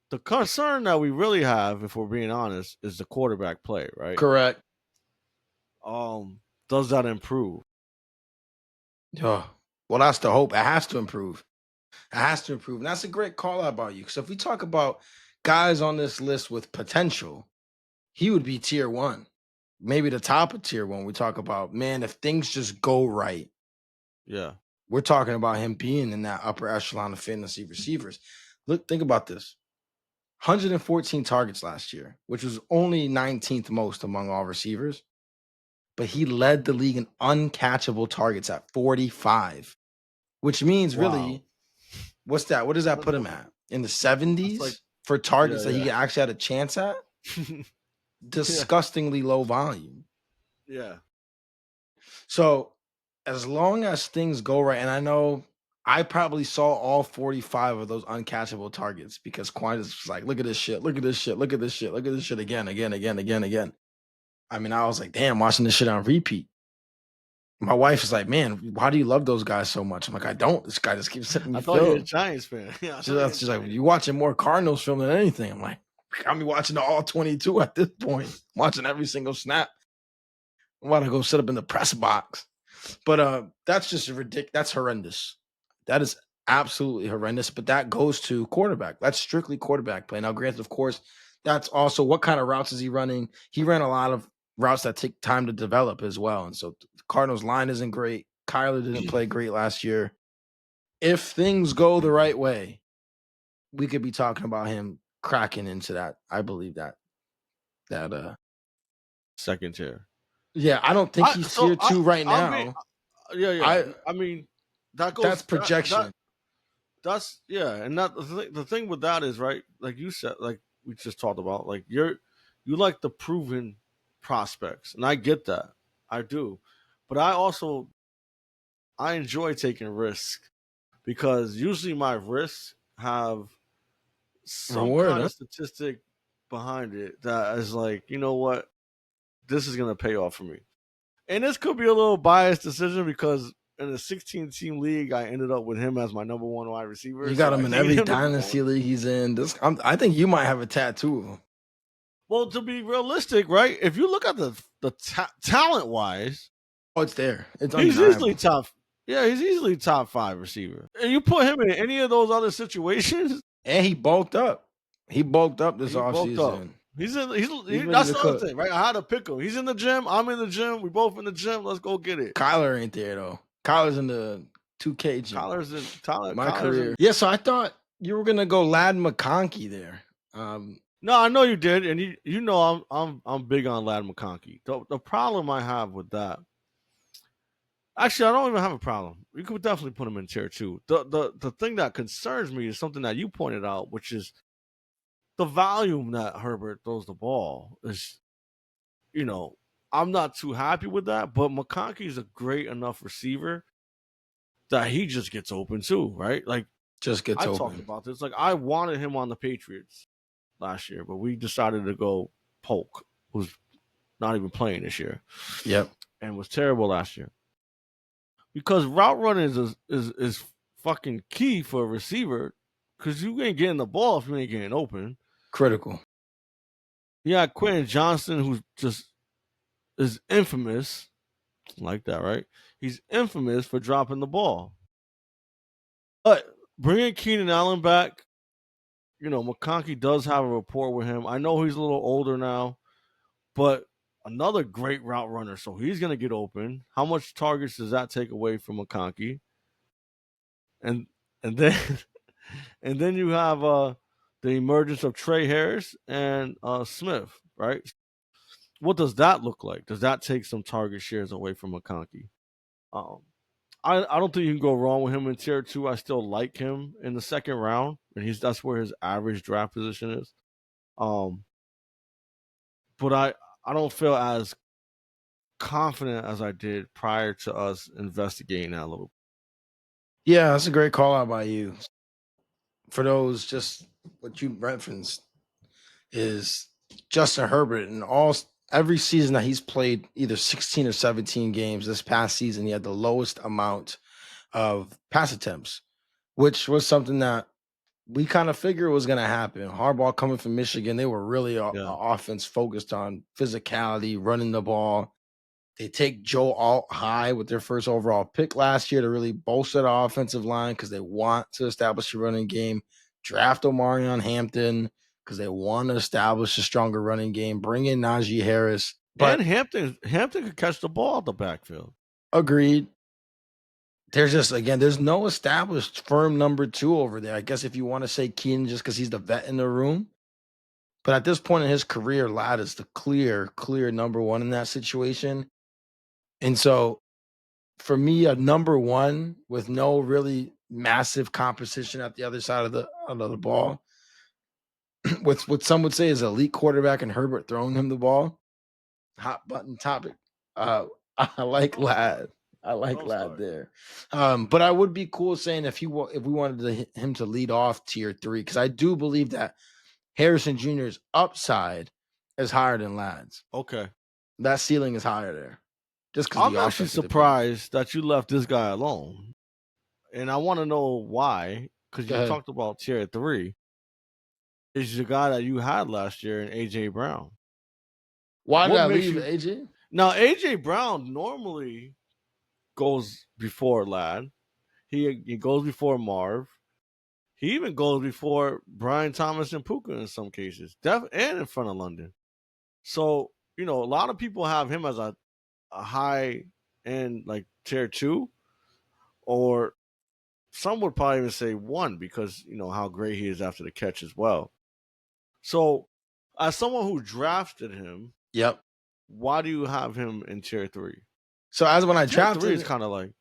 The concern that we really have, if we're being honest, is the quarterback play, right? Correct. Does that improve? Oh, well, that's the hope. It has to improve. It has to improve. And that's a great call out about you. Because if we talk about guys on this list with potential, he would be tier 1. Maybe the top of tier 1. We talk about, man, if things just go right. Yeah. We're talking about him being in that upper echelon of fantasy receivers. Look, think about this. 114 targets last year, which was only 19th most among all receivers. But he led the league in uncatchable targets at 45, which means really, what's that? What does that put him at? In the 70s for targets that he actually had a chance at? Disgustingly low volume. Yeah. So as long as things go right, and I know I probably saw all 45 of those uncatchable targets because Quan is like, look at this shit, look at this shit, look at this shit, look at this shit again. I mean, I was like, damn, watching this shit on repeat. My wife is like, man, why do you love those guys so much? I'm like, I don't. This guy just keeps sending me film. I thought you were a Giants fan. Yeah, she's like, you're watching more Cardinals film than anything. I'm like, I'm watching the all 22 at this point, watching every single snap. I'm about to go sit up in the press box. But that's just ridiculous. That's horrendous. That is absolutely horrendous. But that goes to quarterback. That's strictly quarterback play. Now, granted, of course, that's also what kind of routes is he running? He ran a lot of routes that take time to develop as well. And so the Cardinals line isn't great. Kyler didn't play great last year. If things go the right way, we could be talking about him cracking into that. I believe that second tier. Yeah, I don't think he's tier 2 right now. I mean, that goes. That's projection. That's and that the thing with that is, right, like you said, like we just talked about, like you like the proven prospects, and I get that, I do, but I enjoy taking risks because usually my risks have some kind of statistic behind it that is like, you know what, this is gonna pay off for me. And this could be a little biased decision because in a 16-team league, I ended up with him as my number 1 wide receiver. You got him in every dynasty league he's in. I think you might have a tattoo of him. Well, to be realistic, right? If you look at the talent wise, it's there. It's he's easily top. Yeah, he's easily top 5 receiver. And you put him in any of those other situations, and he bulked up. He bulked up this offseason. That's the other thing, right? I had to pick him. He's in the gym. I'm in the gym. We both in the gym. Let's go get it. Kyler ain't there though. Kyler's in the 2K Jim. My career. Yeah, so I thought you were gonna go Lad McConkey there. No, I know you did, and you know I'm big on Lad McConkey. The problem I have with that, actually, I don't even have a problem. You could definitely put him in tier 2. The thing that concerns me is something that you pointed out, which is the volume that Herbert throws the ball is, I'm not too happy with that. But McConkey is a great enough receiver that he just gets open too, right? Like just gets I open. talked about this. Like I wanted him on the Patriots last year, but we decided to go Polk, who's not even playing this year. Yep. And was terrible last year. Because route running is fucking key for a receiver, because you ain't getting the ball if you ain't getting open. Critical. Yeah, Quentin Johnson, who's just is infamous, like that, right? He's infamous for dropping the ball. But bringing Keenan Allen back, McConkey does have a rapport with him. I know he's a little older now, but another great route runner, so he's going to get open. How much targets does that take away from McConkey? And then and then you have the emergence of Trey Harris and Smith, right? What does that look like? Does that take some target shares away from McConkey? I don't think you can go wrong with him in tier 2. I still like him in the second round, and that's where his average draft position is. But I don't feel as confident as I did prior to us investigating that a little. Yeah, that's a great call out by you. For those, just what you referenced is Justin Herbert, and every season that he's played either 16 or 17 games. This past season, he had the lowest amount of pass attempts, which was something that we kind of figured was going to happen. Harbaugh coming from Michigan, they were really offense focused on physicality, running the ball. They take Joe Alt high with their first overall pick last year to really bolster the offensive line because they want to establish a running game. Draft Omarion Hampton because they want to establish a stronger running game. Bring in Najee Harris. But Hampton could catch the ball out the backfield. Agreed. There's no established firm number 2 over there. I guess if you want to say Keenan just because he's the vet in the room. But at this point in his career, Ladd is the clear number 1 in that situation. And so for me, a number 1 with no really massive competition at the other side of the ball, with what some would say is elite quarterback and Herbert throwing him the ball, hot button topic. I like Ladd. I like Ladd there. But I would be cool saying if we wanted him to lead off tier 3, because I do believe that Harrison Jr.'s upside is higher than Ladd's. Okay. That ceiling is higher there. Just because I'm actually surprised that you left this guy alone. And I want to know why, because you talked about tier 3. Is the guy that you had last year in A.J. Brown. Why did I leave A.J.? Now, A.J. Brown normally goes before Ladd. He goes before Marv. He even goes before Brian Thomas and Puka in some cases, and in front of London. So, a lot of people have him as a high end, like tier 2, or some would probably even say 1 because, how great he is after the catch as well. So, as someone who drafted him, yep. Why do you have him in tier 3? So as when I drafted, tier 3 is kind of like,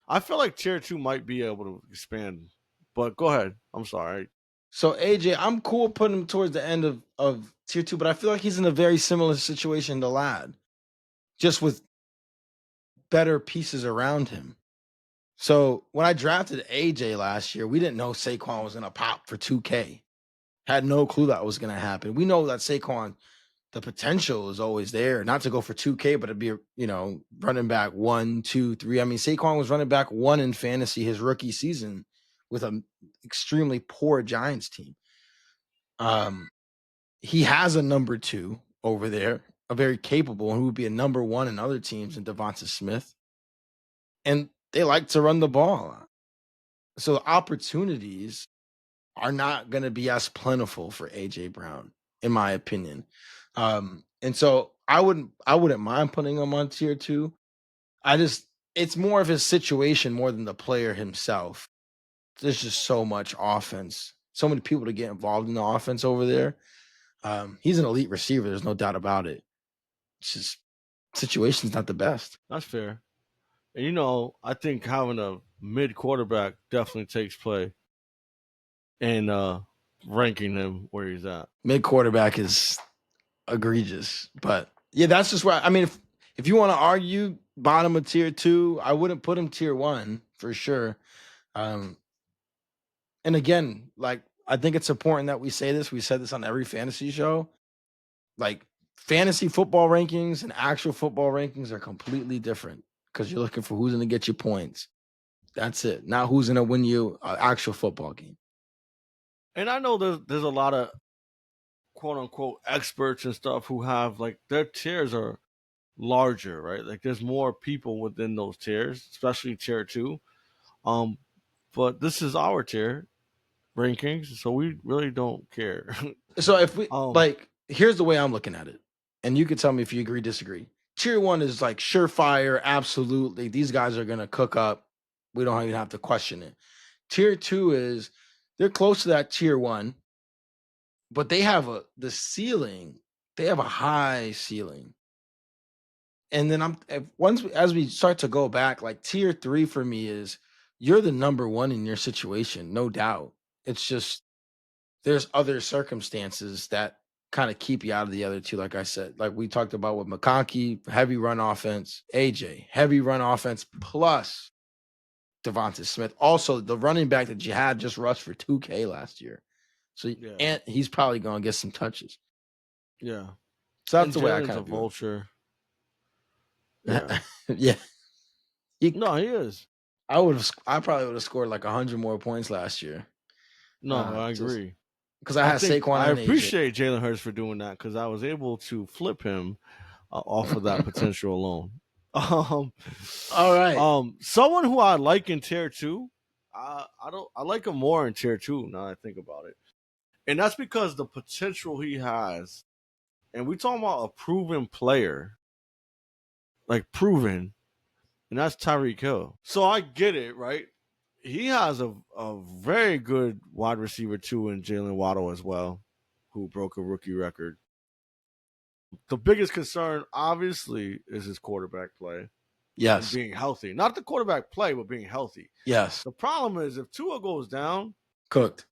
I feel like tier 2 might be able to expand, but go ahead. I'm sorry. So AJ, I'm cool putting him towards the end of tier 2, but I feel like he's in a very similar situation to Ladd, just with better pieces around him. So when I drafted AJ last year, we didn't know Saquon was going to pop for 2K. Had no clue that was going to happen. We know that Saquon, the potential is always there, not to go for 2K, but to be, running back 1, 2, 3. I mean, Saquon was running back 1 in fantasy his rookie season with an extremely poor Giants team. He has a number 2 over there, a very capable, and who would be a number 1 in other teams in Devonta Smith. And they like to run the ball. So the opportunities are not going to be as plentiful for AJ Brown, in my opinion. And so I wouldn't mind putting him on tier 2. it's more of his situation more than the player himself. There's just so much offense, so many people to get involved in the offense over there. He's an elite receiver. There's no doubt about it. It's just situation's not the best. That's fair. And I think having a mid quarterback definitely takes play in ranking him where he's at. Mid quarterback is egregious, but yeah, that's just where I mean, if you want to argue bottom of tier 2, I wouldn't put him tier 1 for sure. And again, like I think it's important that we say this. We said this on every fantasy show. Like fantasy football rankings and actual football rankings are completely different because you're looking for who's going to get you points. That's it. Not who's going to win you an actual football game. And I know there's a lot of quote unquote experts and stuff who have like their tiers are larger, right? Like there's more people within those tiers, especially tier 2. But this is our tier rankings, so we really don't care. So if we here's the way I'm looking at it, and you can tell me if you agree, disagree. Tier 1 is like surefire, absolutely. These guys are going to cook up. We don't even have to question it. Tier 2 is they're close to that tier 1, but they have the ceiling. They have a high ceiling. And then as we start to go back, like tier 3 for me is you're the number 1 in your situation, no doubt. It's just there's other circumstances that kind of keep you out of the other two. Like I said, like we talked about with McConkey, heavy run offense, AJ, heavy run offense, plus Devonta Smith. Also, the running back that you had just rushed for 2K last year. So and he's probably going to get some touches. Yeah. So that's the way I kind of view vulture. Yeah. Yeah. No, he is. I probably would have scored like 100 more points last year. No, I agree. Because I had Saquon. I appreciate Jalen Hurts for doing that because I was able to flip him off of that potential alone. All right. Someone who I like in tier 2, I like him more in tier 2 now that I think about it, and that's because the potential he has, and we talking about a proven player, like proven, and that's Tyreek Hill. So I get it, right? He has a very good wide receiver too in Jalen Waddle as well, who broke a rookie record. The biggest concern, obviously, is his quarterback play. Yes. Being healthy. Not the quarterback play, but being healthy. Yes. The problem is if Tua goes down, cooked.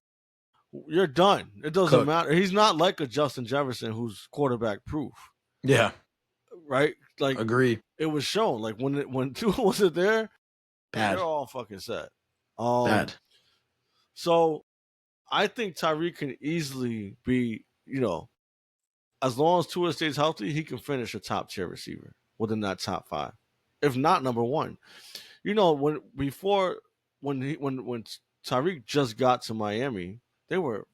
You're done. It doesn't matter. He's not like a Justin Jefferson who's quarterback proof. Yeah. Right? Like agree. It was shown. Like when Tua wasn't there, bad. They're all fucking set. Bad. So I think Tyreek can easily be, as long as Tua stays healthy, he can finish a top tier receiver within that top 5, if not number 1. When Tyreek just got to Miami, they were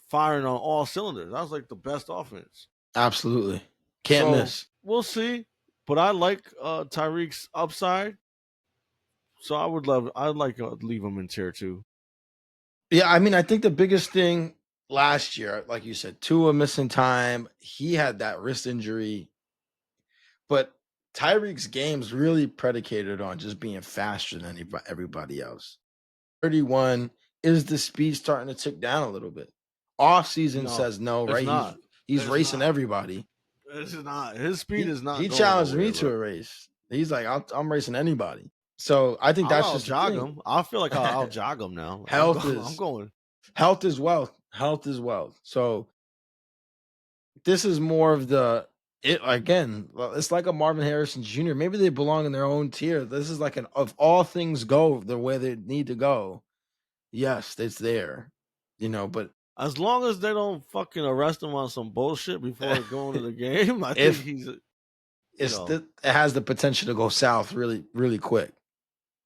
firing on all cylinders. That was like the best offense. Absolutely, can't miss. We'll see, but I like Tyreek's upside, so I'd like to leave him in tier 2. Yeah, I mean, I think the biggest thing last year, like you said, Tua missing time. He had that wrist injury, but Tyreek's game's really predicated on just being faster than everybody else. 31, is the speed starting to tick down a little bit? Off season says no, right? He's racing everybody. This is not his speed. Is not. He challenged me to a race. He's like, I'm racing anybody. So I think that's just jog him. I feel like I'll jog him now. I'm going. Health is wealth. Health is wealth. So this is more of it's like a Marvin Harrison Jr. Maybe they belong in their own tier. This is like of all things go the way they need to go. Yes, it's there. But as long as they don't fucking arrest him on some bullshit before going to the game, I think he's. It has the potential to go south really, really quick.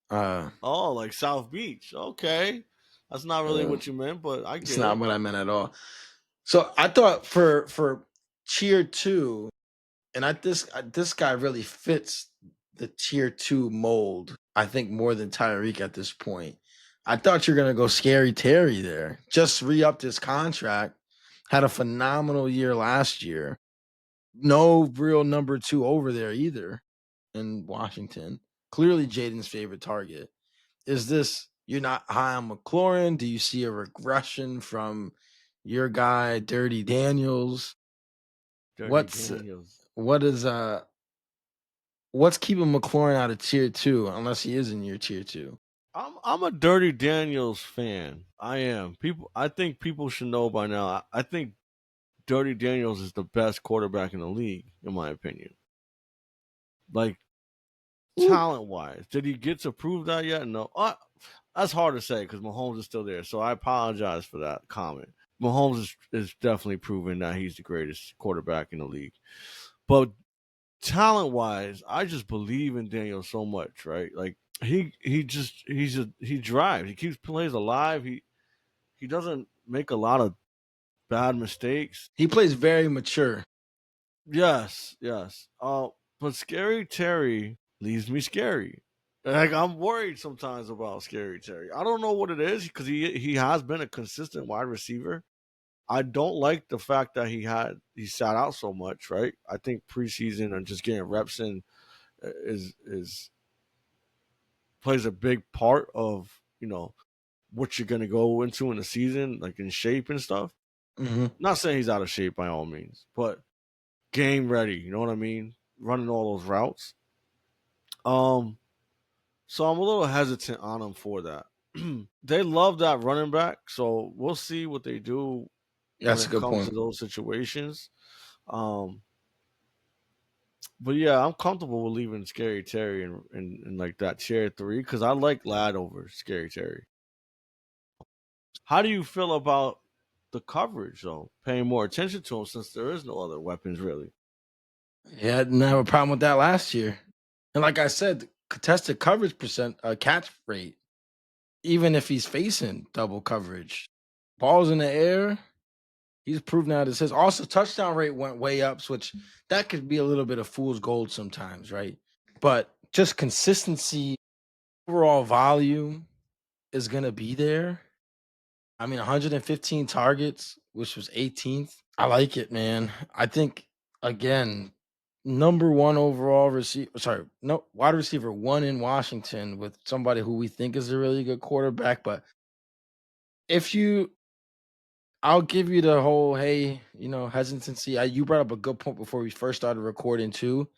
Like South Beach. Okay, that's not really what you meant, but I get it's not what I meant at all. So I thought for tier 2, and this guy really fits the tier 2 mold. I think more than Tyreek at this point. I thought you're gonna go Scary Terry there. Just re-upped his contract. Had a phenomenal year last year. No real number 2 over there either in Washington. clearly Jaden's favorite target. Is this you're not high on McLaurin? Do you see a regression from your guy, Dirty Daniels? Dirty What's Daniels. what is what's keeping McLaurin out of tier 2 unless he is in your tier 2? I'm a Dirty Daniels fan. I am. I think people should know by now. I think Dirty Daniels is the best quarterback in the league, in my opinion. Like Ooh. talent wise, did he get to prove that yet? No. That's hard to say because Mahomes is still there. So I apologize for that comment. Mahomes is definitely proven that he's the greatest quarterback in the league. But talent wise, I just believe in Daniel so much, right? Like he drives. He keeps plays alive. He doesn't make a lot of bad mistakes. He plays very mature. Yes, yes. But Scary Terry leaves me scary. Like I'm worried sometimes about Scary Terry. I don't know what it is because he has been a consistent wide receiver. I don't like the fact that he sat out so much. Right. I think preseason and just getting reps in is plays a big part of what you're gonna go into in the season, like in shape and stuff. Mm-hmm. Not saying he's out of shape by all means, but game ready. You know what I mean? Running all those routes. Um, so I'm a little hesitant on him for that. They love that running back, so we'll see what they do when That's a it good comes point. to those situations. Um, but yeah, I'm comfortable with leaving Scary Terry in like that tier 3 because I like Lad over Scary Terry. How do you feel about the coverage though? Paying more attention to him since there is no other weapons really. Yeah, I didn't have a problem with that last year. And like I said, contested coverage catch rate, even if he's facing double coverage, balls in the air, he's proven that it's his. Also, touchdown rate went way up, which that could be a little bit of fool's gold sometimes, right? But just consistency, overall volume is gonna be there. I mean, 115 targets, which was 18th. I like it, man. I think again, number one overall receiver. Sorry, no wide receiver one in Washington with somebody who we think is a really good quarterback. But if you, I'll give you the whole hey, hesitancy. You brought up a good point before we first started recording too.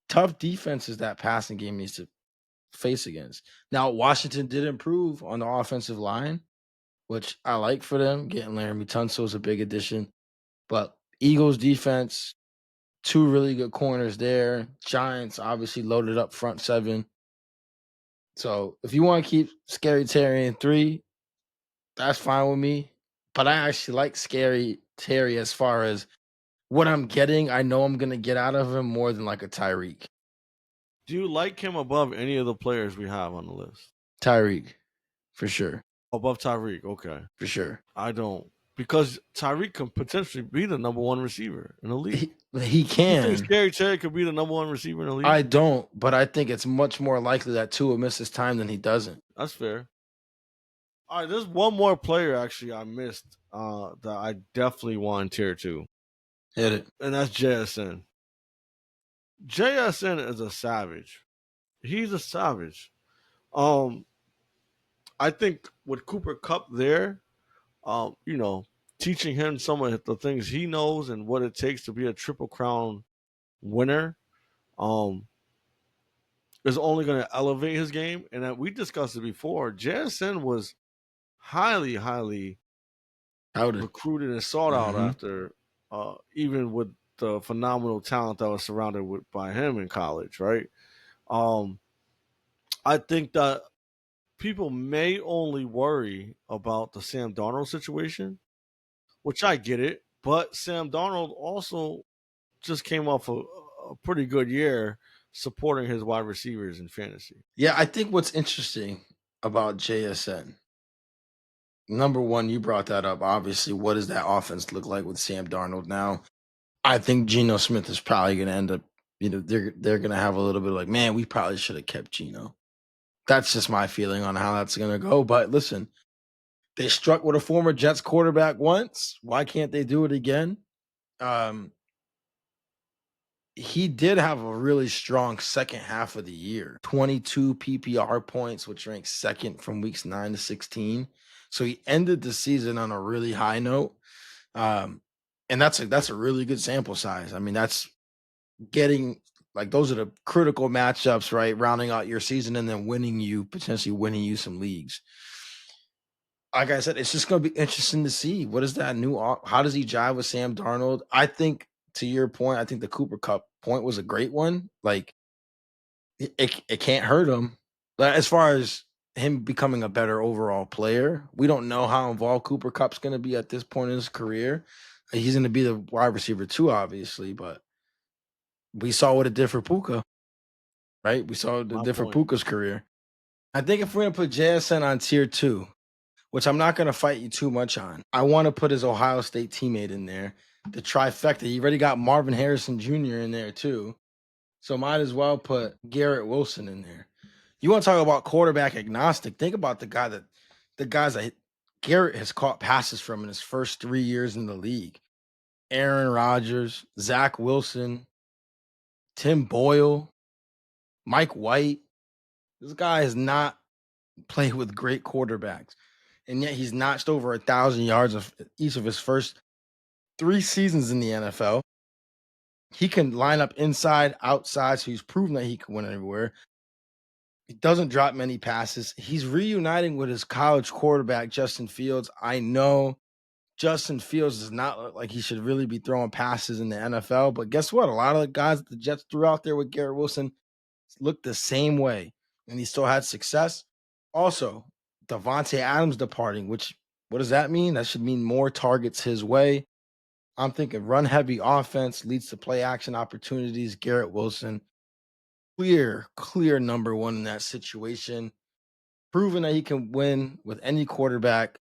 Tough defenses that passing game needs to face against. Now Washington did improve on the offensive line, which I like for them. Getting Laramie Tunsil is a big addition. But Eagles defense, two really good corners there. Giants obviously loaded up front seven. So if you want to keep Scary Terry in 3, that's fine with me. But I actually like Scary Terry as far as what I'm getting. I know I'm gonna get out of him more than like a Tyreek. Do you like him above any of the players we have on the list? Tyreek, for sure. Above Tyreek, okay. For sure. I don't because Tyreek can potentially be the number one receiver in the league. He You think can. Scary Terry could be the number one receiver in the league? I don't, but I think it's much more likely that Tua misses time than he doesn't. That's fair. All right, there's one more player actually I missed that I definitely want tier 2, Hit it. and that's JSN. JSN is a savage. He's a savage. Um, I think with Cooper Cup there, teaching him some of the things he knows and what it takes to be a Triple Crown winner, um, is only going to elevate his game. And we discussed it before. JSN was highly, highly Outed. recruited and sought out Mm-hmm. after, even with the phenomenal talent that was surrounded by him in college, right? Um, I think that people may only worry about the Sam Darnold situation, which I get it, but Sam Darnold also just came off a pretty good year supporting his wide receivers in fantasy. Yeah, I think what's interesting about JSN, number one, you brought that up. Obviously, what does that offense look like with Sam Darnold now? I think Geno Smith is probably going to end up, they're going to have a little bit of like, man, we probably should have kept Geno. That's just my feeling on how that's going to go. But listen, they struck with a former Jets quarterback once. Why can't they do it again? Um, he did have a really strong second half of the year. 22 PPR points, which ranks second from weeks 9 to 16. So he ended the season on a really high note. And that's a really good sample size. I mean, that's getting like those are the critical matchups, right? Rounding out your season and then potentially winning you some leagues. Like I said, it's just going to be interesting to see what is that how does he jive with Sam Darnold? I think to your point, I think the Cooper Cup point was a great one. Like it can't hurt him. But as far as him becoming a better overall player, we don't know how involved Cooper Cup's going to be at this point in his career. He's going to be the wide receiver too, obviously, but we saw what it did for Puka, right? We saw what it My did for point. Puka's career. I think if we're going to put JSN on tier 2, which I'm not going to fight you too much on, I want to put his Ohio State teammate in there, the trifecta. You already got Marvin Harrison Jr. in there too, so might as well put Garrett Wilson in there. You want to talk about quarterback agnostic? Think about the guys that Garrett has caught passes from in his first 3 years in the league. Aaron Rodgers, Zach Wilson, Tim Boyle, Mike White. This guy has not played with great quarterbacks, and yet he's notched over 1,000 yards of each of his first 3 seasons in the NFL. He can line up inside, outside, so he's proven that he can win everywhere. He doesn't drop many passes. He's reuniting with his college quarterback, Justin Fields. I know Justin Fields does not look like he should really be throwing passes in the NFL, but guess what? A lot of the guys that the Jets threw out there with Garrett Wilson looked the same way, and he still had success. Also, Devontae Adams departing, what does that mean? That should mean more targets his way. I'm thinking run heavy offense leads to play action opportunities. Garrett Wilson, clear number one in that situation, proven that he can win with any quarterback.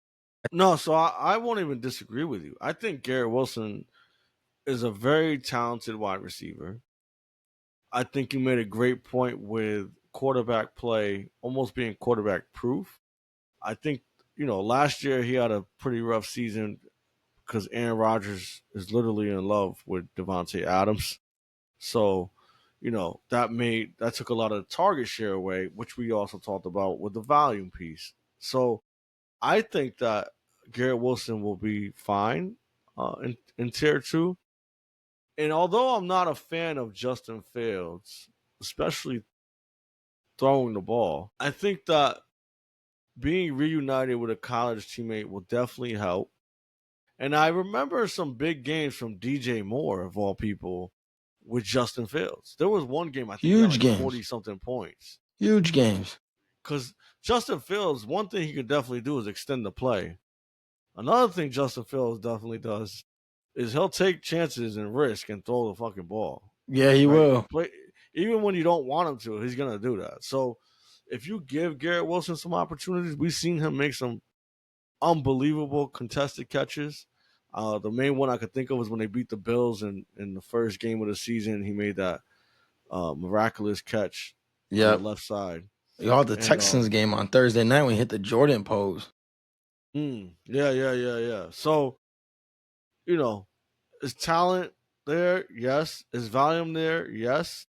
No, so I won't even disagree with you. I think Garrett Wilson is a very talented wide receiver. I think you made a great point with quarterback play almost being quarterback proof. I think, last year he had a pretty rough season because Aaron Rodgers is literally in love with Devontae Adams. So, that took a lot of target share away, which we also talked about with the volume piece. So I think that Garrett Wilson will be fine in tier 2. And although I'm not a fan of Justin Fields, especially throwing the ball, I think that being reunited with a college teammate will definitely help. And I remember some big games from DJ Moore, of all people, with Justin Fields. There was one game I think he had Huge like games. 40 something points. Huge games. Because Justin Fields, one thing he could definitely do is extend the play. Another thing Justin Fields definitely does is he'll take chances and risk and throw the fucking ball. Yeah, he will. Even when you don't want him to, he's gonna do that. So if you give Garrett Wilson some opportunities, we've seen him make some unbelievable contested catches. The main one I could think of was when they beat the Bills in the first game of the season. He made that miraculous catch on the left side. You all the Texans game on Thursday night when he hit the Jordan pose. Yeah. So, is talent there? Yes. Is volume there? Yes.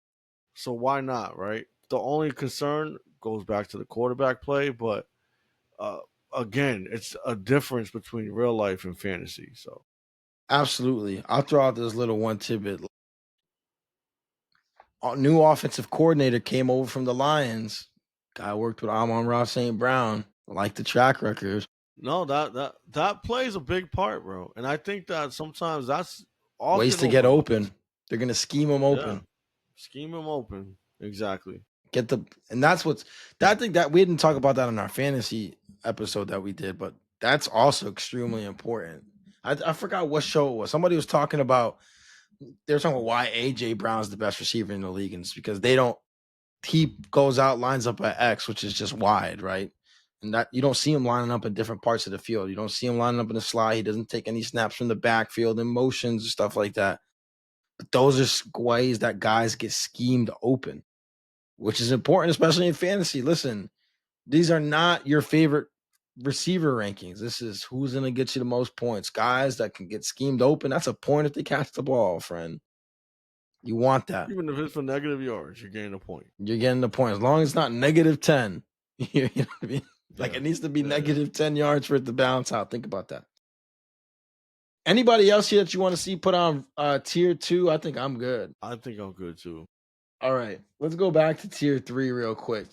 So why not, right? The only concern goes back to the quarterback play, but again, it's a difference between real life and fantasy. So absolutely, I'll throw out this little one tidbit. New offensive coordinator came over from the Lions. Guy worked with Amon-Ra St. Brown. Like the track record. No, that plays a big part, bro. And I think that sometimes that's often ways to get overlooked. open. They're gonna scheme him open. Yeah. Scheme him open. Exactly. And that's I think that we didn't talk about that in our fantasy episode that we did, but that's also extremely important. I forgot what show it was. Somebody was talking about they were talking about why AJ Brown's the best receiver in the league, and it's because he goes out, lines up at X, which is just wide, right? And that you don't see him lining up in different parts of the field. You don't see him lining up in the slide. He doesn't take any snaps from the backfield and motions and stuff like that. But those are ways that guys get schemed open, which is important, especially in fantasy. Listen, these are not your favorite receiver rankings. This is who's going to get you the most points. Guys that can get schemed open. That's a point if they catch the ball, friend. You want that. Even if it's for negative yards, you're getting a point. You're getting the point. As long as it's not negative 10. You know what I mean? Like, Yeah. it needs to be Yeah. negative 10 yards for it to balance out. Think about that. Anybody else here that you want to see put on tier 2? I think I'm good. I think I'm good too. All right. Let's go back to tier 3 real quick.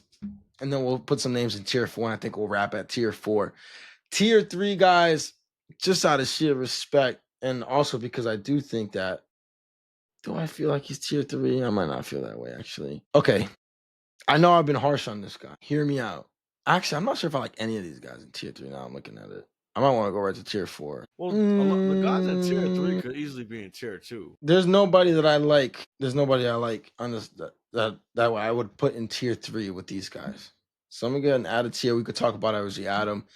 And then we'll put some names in tier 4. And I think we'll wrap at tier 4. Tier 3, guys, just out of sheer respect. And also because I do think that, do I feel like he's tier 3? I might not feel that way, actually. Okay. I know I've been harsh on this guy. Hear me out. Actually, I'm not sure if I like any of these guys in tier 3 now. I'm looking at it. I might want to go right to tier 4. Well, the guys in tier 3 could easily be in tier 2. There's nobody that I like. There's nobody I like on this that I would put in tier 3 with these guys. So I'm gonna get an added tier. We could talk about it as we add them.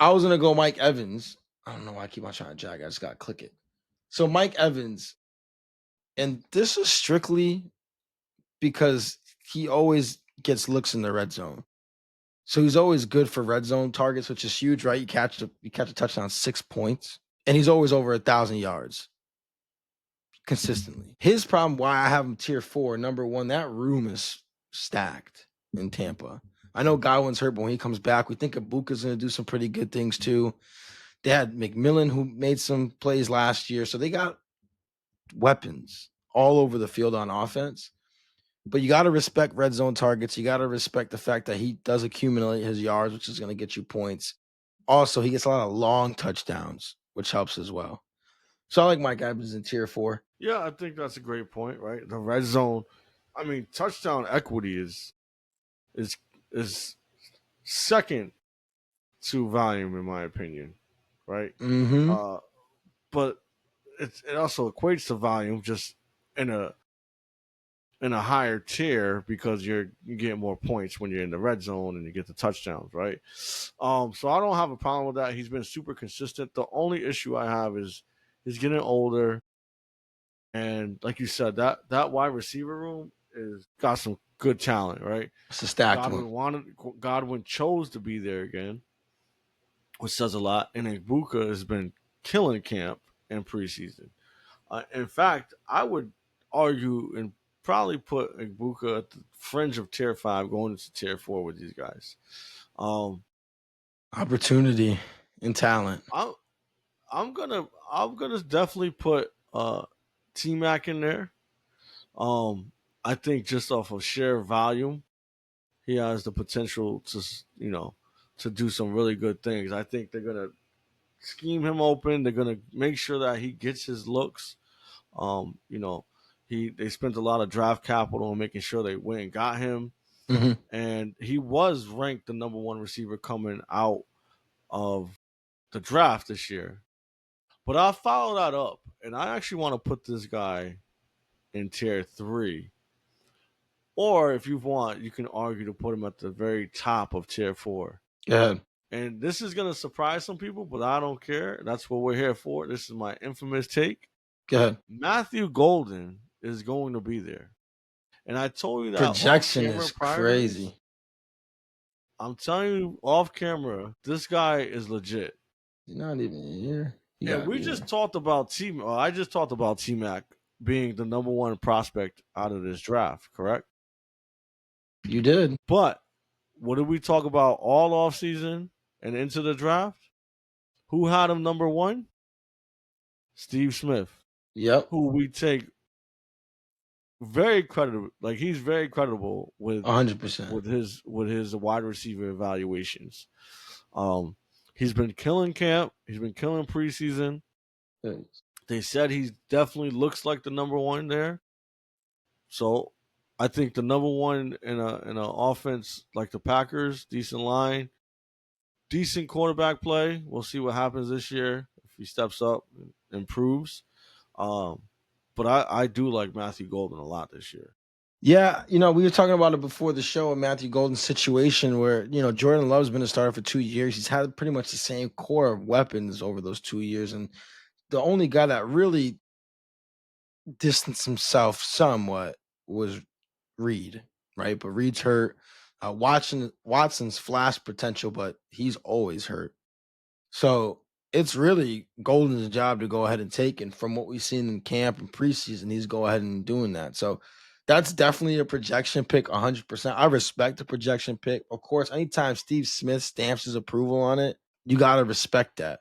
I was gonna go Mike Evans. I don't know why I keep on trying to drag. I just gotta click it. So Mike Evans, and this is strictly because he always gets looks in the red zone. So he's always good for red zone targets, which is huge, right? You catch a touchdown, 6 points, and he's always over 1,000 yards consistently. His problem, why I have him tier 4, number one, that room is stacked in Tampa. I know Godwin's hurt, but when he comes back, we think Ibuka's going to do some pretty good things too. They had McMillan, who made some plays last year, so they got weapons all over the field on offense. But you got to respect red zone targets. You got to respect the fact that he does accumulate his yards, which is going to get you points. Also, he gets a lot of long touchdowns, which helps as well. So I like Mike Evans in tier 4. Yeah, I think that's a great point, right? The red zone, I mean, touchdown equity is second to volume in my opinion, right? Mm-hmm. But it also equates to volume just in a higher tier because you get more points when you're in the red zone and you get the touchdowns, right? So I don't have a problem with that. He's been super consistent. The only issue I have is he's getting older, and like you said, that wide receiver room is got some good talent, right? It's a stacked one. Godwin chose to be there again, which says a lot. And Ibuka has been killing camp and preseason. In fact, I would argue and probably put Ibuka at the fringe of tier 5 going into tier 4 with these guys. Opportunity and talent. I'm gonna definitely put T-Mac in there. I think just off of sheer volume, he has the potential to do some really good things. I think they're gonna scheme him open. They're gonna make sure that he gets his looks. They spent a lot of draft capital on making sure they went and got him, and he was ranked the number 1 receiver coming out of the draft this year. But I'll follow that up, and I actually want to put this guy in tier 3. Or if you want, you can argue to put him at the very top of tier 4. Yeah. And this is going to surprise some people, but I don't care. That's what we're here for. This is my infamous take. Go ahead. Matthew Golden is going to be there. And I told you that projection is crazy. I'm telling you off camera, this guy is legit. He's not even here. Yeah, we just talked about I just talked about T-Mac being the number 1 prospect out of this draft, correct? You did. But what did we talk about all offseason and into the draft? Who had him number 1? Steve Smith. Yep. Who we take very credible, like he's very credible with 100% with his wide receiver evaluations. He's been killing camp. He's been killing preseason. Thanks. They said he definitely looks like the number 1 there. So I think the number 1 in a offense like the Packers, decent line, decent quarterback play. We'll see what happens this year if he steps up, improves. But I do like Matthew Golden a lot this year. Yeah, we were talking about it before the show, a Matthew Golden situation where, Jordan Love's been a starter for 2 years. He's had pretty much the same core of weapons over those 2 years. And the only guy that really distanced himself somewhat was Reed, right? But Reed's hurt. Watson's flash potential, but he's always hurt. So it's really Golden's job to go ahead and take. And from what we've seen in camp and preseason, he's go ahead and doing that. So that's definitely a projection pick, 100%. I respect the projection pick. Of course, anytime Steve Smith stamps his approval on it, you got to respect that.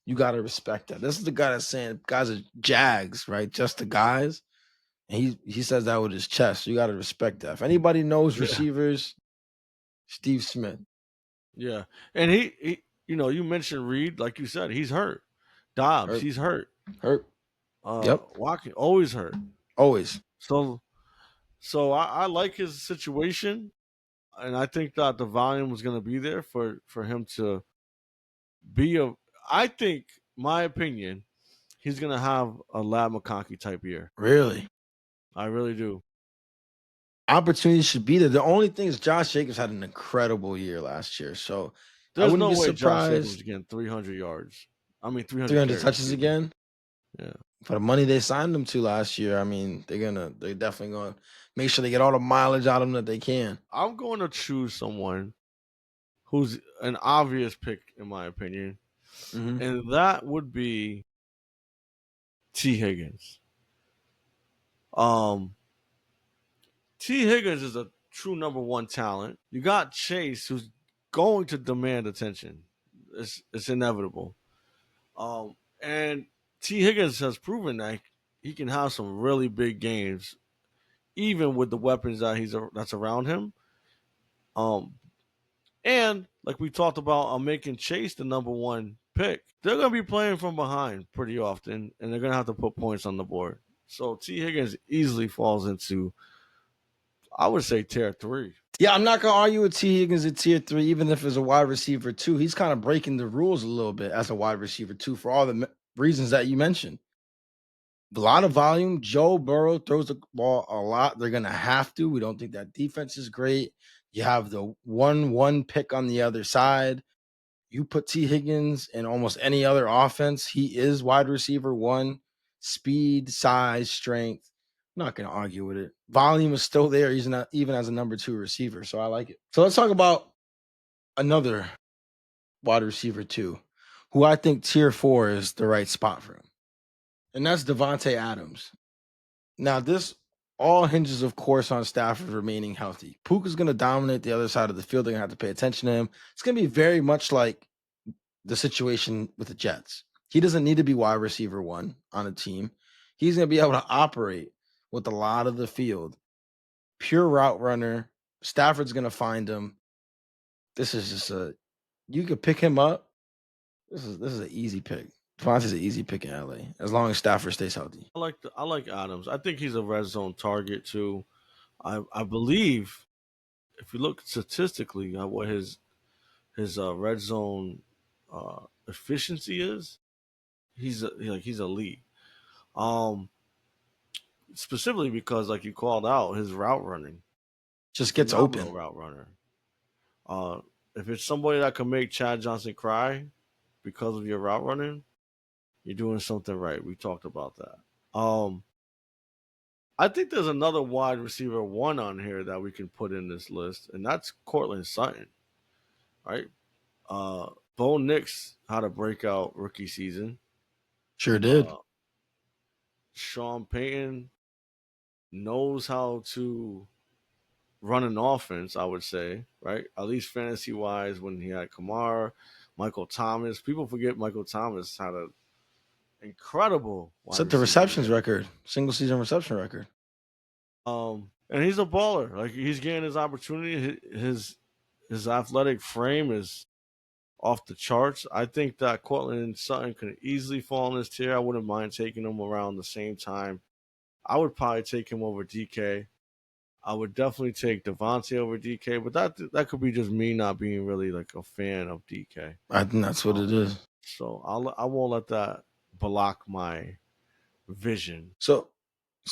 You got to respect that. This is the guy that's saying guys are Jags, right? Just the guys. And he says that with his chest. So you got to respect that. If anybody knows Yeah. receivers, Steve Smith. Yeah. And he you mentioned Reed, like you said, he's hurt. Dobbs, Hurt. he's hurt. Hurt. Yep. Watkins, always hurt. Always. So I like his situation, and I think that the volume was going to be there for him to be a. I think, my opinion, he's going to have a Lab McConkey type year. Really. I really do. Opportunity should be there. The only thing is Josh Jacobs had an incredible year last year. So I There's wouldn't no be way Josh Jacobs surprised. getting 300 yards. I mean, 300 300 carries. touches again. Yeah. For the money they signed him to last year, I mean, they're definitely gonna make sure they get all the mileage out of him that they can. I'm going to choose someone who's an obvious pick, in my opinion, and that would be T. Higgins. T. Higgins is a true number one talent. You got Chase, who's going to demand attention. It's inevitable. And T. Higgins has proven that he can have some really big games, even with the weapons that's around him. And like we talked about, making Chase the number one pick. They're going to be playing from behind pretty often, and they're going to have to put points on the board. So T. Higgins easily falls into, I would say, tier 3. Yeah, I'm not gonna argue with T. Higgins at tier 3, even if it's a wide receiver 2. He's kind of breaking the rules a little bit as a wide receiver 2 for all the reasons that you mentioned. A lot of volume. Joe Burrow throws the ball a lot. They're gonna have to. We don't think that defense is great. You have the 1-1 pick on the other side. You put T. Higgins in almost any other offense, he is wide receiver 1. Speed, size, strength. I'm not going to argue with it. Volume is still there. He's not even as a number 2 receiver. So I like it. So let's talk about another wide receiver 2, who I think tier 4 is the right spot for him. And that's Devontae Adams. Now, this all hinges, of course, on Stafford remaining healthy. Puka's going to dominate the other side of the field. They're going to have to pay attention to him. It's going to be very much like the situation with the Jets. He doesn't need to be wide receiver 1 on a team. He's going to be able to operate with a lot of the field. Pure route runner. Stafford's going to find him. This is just you could pick him up. This is an easy pick. Devontae's an easy pick in LA as long as Stafford stays healthy. I like Adams. I think he's a red zone target too. I believe if you look statistically at what his red zone efficiency is, he's elite. Specifically because, like you called out, his route running Just gets phenomenal open. route runner. If it's somebody that can make Chad Johnson cry because of your route running, you're doing something right. We talked about that. I think there's another wide receiver 1 on here that we can put in this list, and that's Cortland Sutton. Right? Bo Nix had a breakout rookie season. Sure did. Sean Payton knows how to run an offense, I would say, right? At least fantasy wise, when he had Kamara, Michael Thomas. People forget Michael Thomas had an incredible Set the receptions record, single season reception record. And he's a baller. Like, he's getting his opportunity. His athletic frame is off the charts. I think that Cortland Sutton could easily fall in this tier. I wouldn't mind taking him around the same time. I would probably take him over DK. I would definitely take Devontae over DK, but that could be just me not being really like a fan of DK. I think that's what it is. So I won't let that block my vision. So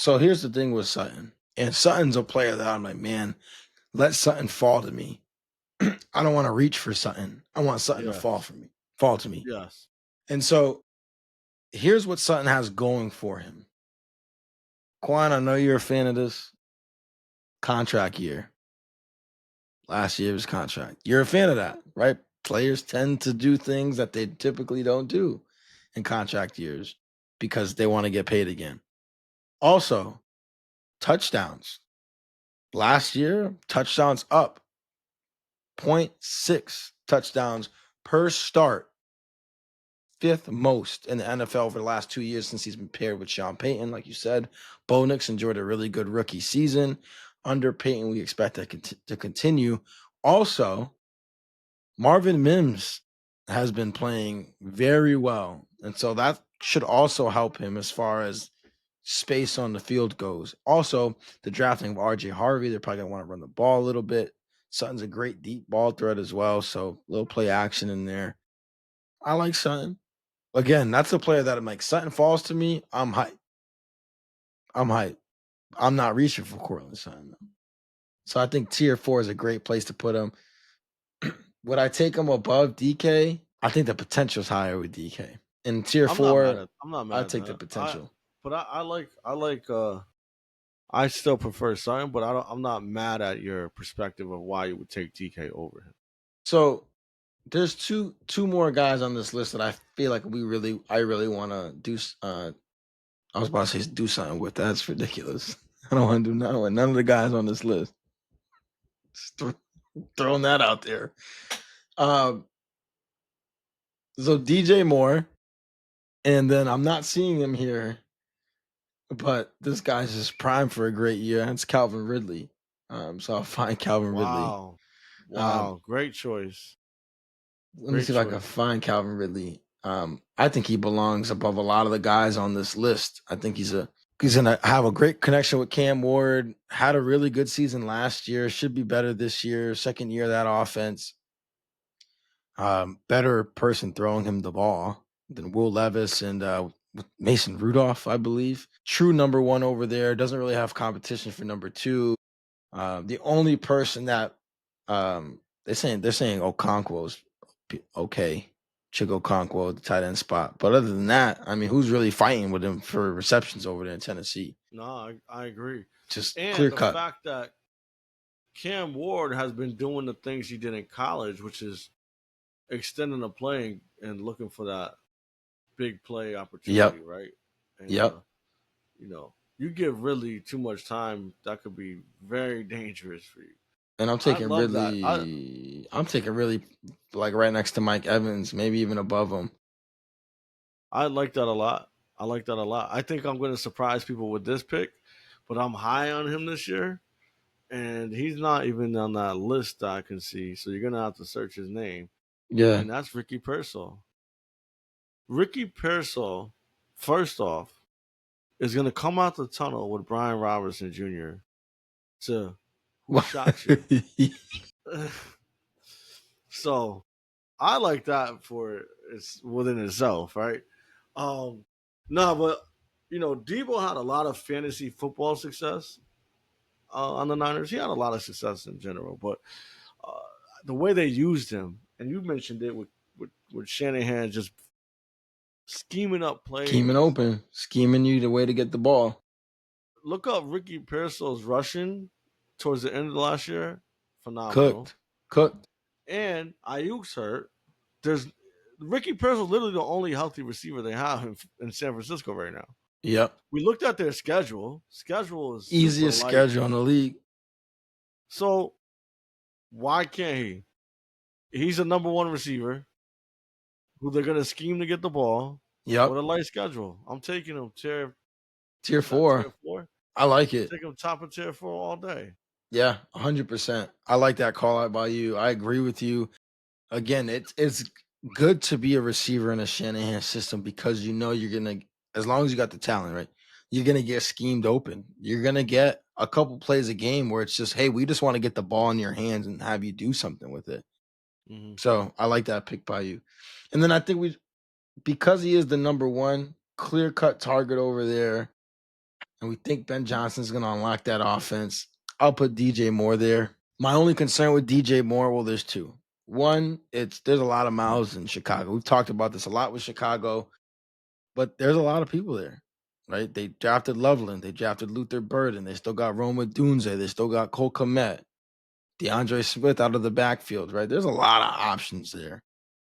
here's the thing with Sutton. And Sutton's a player that I'm like, man, let Sutton fall to me. I don't want to reach for Sutton. I want Sutton to fall to me. Yes. And so here's what Sutton has going for him. Quan, I know you're a fan of this. Contract year. Last year was contract. You're a fan of that, right? players tend to do things that they typically don't do in contract years because they want to get paid again. Also, touchdowns. Last year, touchdowns up 0.6 touchdowns per start, fifth most in the NFL over the last 2 years since he's been paired with Sean Payton. Like you said, Bo Nix enjoyed a really good rookie season. Under Payton, we expect that to continue. Also, Marvin Mims has been playing very well. And so that should also help him as far as space on the field goes. Also, the drafting of RJ Harvey, they're probably going to want to run the ball a little bit. Sutton's a great deep ball threat as well. So a little play action in there. I like Sutton. Again, that's a player that I'm like, Sutton falls to me. I'm hyped. I'm not reaching for Cortland Sutton, though. So I think tier 4 is a great place to put him. Would I take him above DK? I think the potential is higher with DK. In tier I'm 4, not mad I at take the that. potential. I still prefer Sutton, but I'm not mad at your perspective of why you would take DK over him. So there's two more guys on this list that I feel like I really want to do. I was about to say do something with. That's ridiculous. I don't want to do nothing with none of the guys on this list. Just throwing that out there. So DJ Moore, and then I'm not seeing him here, but this guy's just primed for a great year. And it's Calvin Ridley. So I'll find Calvin Ridley. Wow, great choice. Let me see if I can find Calvin Ridley. I think he belongs above a lot of the guys on this list. I think he's gonna have a great connection with Cam Ward. Had a really good season last year. Should be better this year. Second year of that offense. Better person throwing him the ball than Will Levis and Mason Rudolph, I believe. True number 1 over there. Doesn't really have competition for number 2. The only person that they're saying Okonkwo's okay. Chico Okonkwo, the tight end spot. But other than that, I mean, who's really fighting with him for receptions over there in Tennessee? No, I agree. Just and clear the cut. fact that Cam Ward has been doing the things he did in college, which is extending the play and looking for that big play opportunity, right? And, Yep. You give Ridley too much time, that could be very dangerous for you. And I'm taking Ridley. I'm taking Ridley like right next to Mike Evans, maybe even above him. I like that a lot. I think I'm going to surprise people with this pick, but I'm high on him this year, and he's not even on that list that I can see. So you're going to have to search his name. Yeah. And that's Ricky Pearsall. Ricky Pearsall, first off, is going to come out the tunnel with Brian Robertson Jr. to who shot you. So I like that for it's within itself, right? No, but Debo had a lot of fantasy football success on the Niners. He had a lot of success in general, but the way they used him, and you mentioned it with Shanahan just scheming up plays, scheming you the way to get the ball. Look up Ricky Pearsall's rushing towards the end of the last year. Phenomenal. Cooked. And Ayuk's hurt. There's Ricky Pearsall literally the only healthy receiver they have in San Francisco right now. Yep. We looked at their schedule. Schedule is easiest schedule in the league. So why can't he? He's a number 1 receiver who they're gonna scheme to get the ball. Yep. With a light schedule. I'm taking him tier 4. Tier 4. I like it. Take him top of tier 4 all day. Yeah, 100%. I like that call out by you. I agree with you. Again, it's good to be a receiver in a Shanahan system because you're gonna, as long as you got the talent, right? You're gonna get schemed open. You're gonna get a couple plays a game where it's just, hey, we just want to get the ball in your hands and have you do something with it. Mm-hmm. So I like that pick by you. And then I think because he is the number 1 clear-cut target over there, and we think Ben Johnson's going to unlock that offense, I'll put DJ Moore there. My only concern with DJ Moore, well, there's 2. One, there's a lot of mouths in Chicago. We've talked about this a lot with Chicago, but there's a lot of people there, right? They drafted Loveland. They drafted Luther Burden. They still got Roma Dunze. They still got Cole Kmet. DeAndre Smith out of the backfield, right? There's a lot of options there.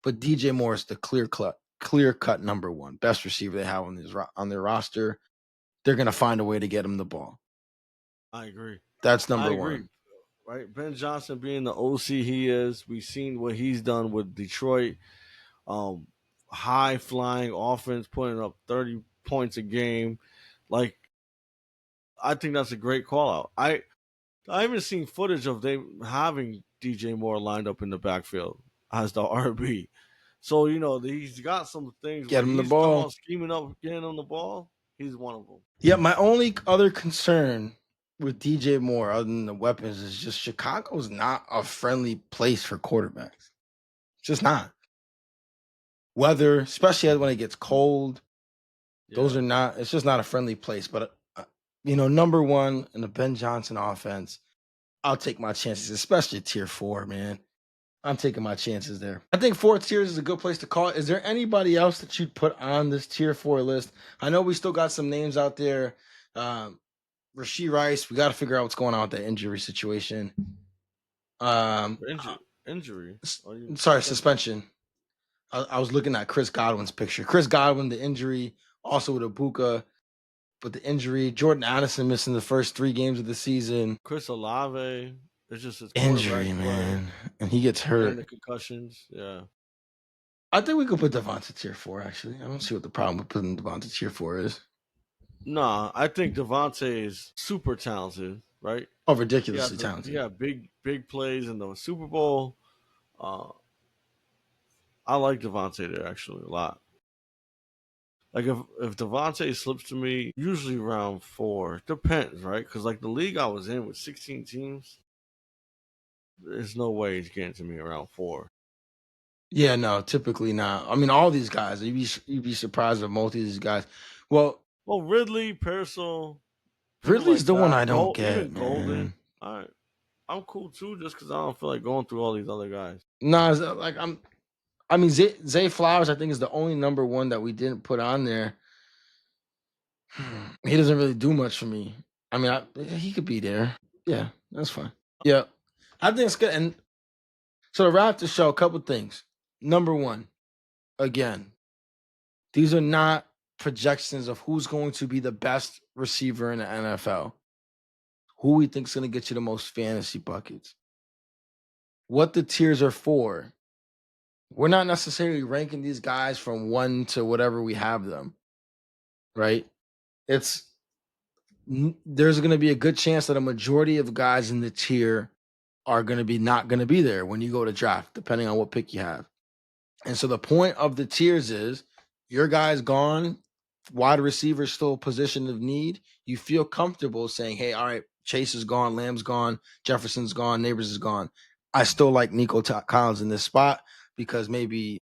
But DJ Moore is the clear cut number one. Best receiver they have on their roster. They're going to find a way to get him the ball. I agree. That's I number agree. one. Right, Ben Johnson being the OC he is, we've seen what he's done with Detroit. Um, High flying offense, putting up 30 points a game. Like, I think that's a great call out. I haven't seen footage of them having DJ Moore lined up in the backfield as the RB. So, he's got some things Get where him the he's come ball. on scheming up, getting on the ball. He's one of them. Yeah, my only other concern with DJ Moore, other than the weapons, is just Chicago's not a friendly place for quarterbacks. It's just not. Weather, especially when it gets cold, those Yeah. are not. It's just not a friendly place. But number one in the Ben Johnson offense, I'll take my chances, especially tier 4, man. I'm taking my chances there. I think 4 tiers is a good place to call it. Is there anybody else that you'd put on this tier 4 list? I know we still got some names out there. Rashee Rice, we got to figure out what's going on with that injury situation. Injury. Sorry, suspension. I was looking at Chris Godwin's picture. Chris Godwin, the injury, also with Ibuka, but the injury. Jordan Addison missing the first 3 games of the season. Chris Olave. It's just his Injury, quarterback play man, and he gets and the hurt. concussions. Yeah. I think we could put Devonta tier 4. Actually, I don't see what the problem with putting Devonta tier 4 is. Nah, I think Devontae is super talented, right? Oh, He ridiculously had talented. big plays in the Super Bowl. I like Devontae there actually a lot. Like if Devontae slips to me, usually round 4. Depends, right? Because like the league I was in with 16 teams, there's no way he's getting to me around 4. Yeah, no, typically not. I mean, all these guys, you'd be surprised with most of these guys. Well, Ridley, Pearsall, people Ridley's like the one that. I don't get, Even man. Golden. All right, I'm cool too, just because I don't feel like going through all these other guys. No, like I mean, Zay Flowers, I think, is the only number one that we didn't put on there. He doesn't really do much for me. I mean, he could be there. Yeah, that's fine. Yeah, I think it's good. And so to wrap the show, a couple things. Number one, again, these are not projections of who's going to be the best receiver in the NFL. Who we think is going to get you the most fantasy buckets. What the tiers are for. We're not necessarily ranking these guys from 1 to whatever we have them, right? There's going to be a good chance that a majority of guys in the tier are going to be not going to be there when you go to draft, depending on what pick you have. And so the point of the tiers is your guy's gone, wide receiver still a position of need. You feel comfortable saying, hey, all right, Chase is gone, Lamb's gone, Jefferson's gone, Neighbors is gone. I still like Nico Collins in this spot because maybe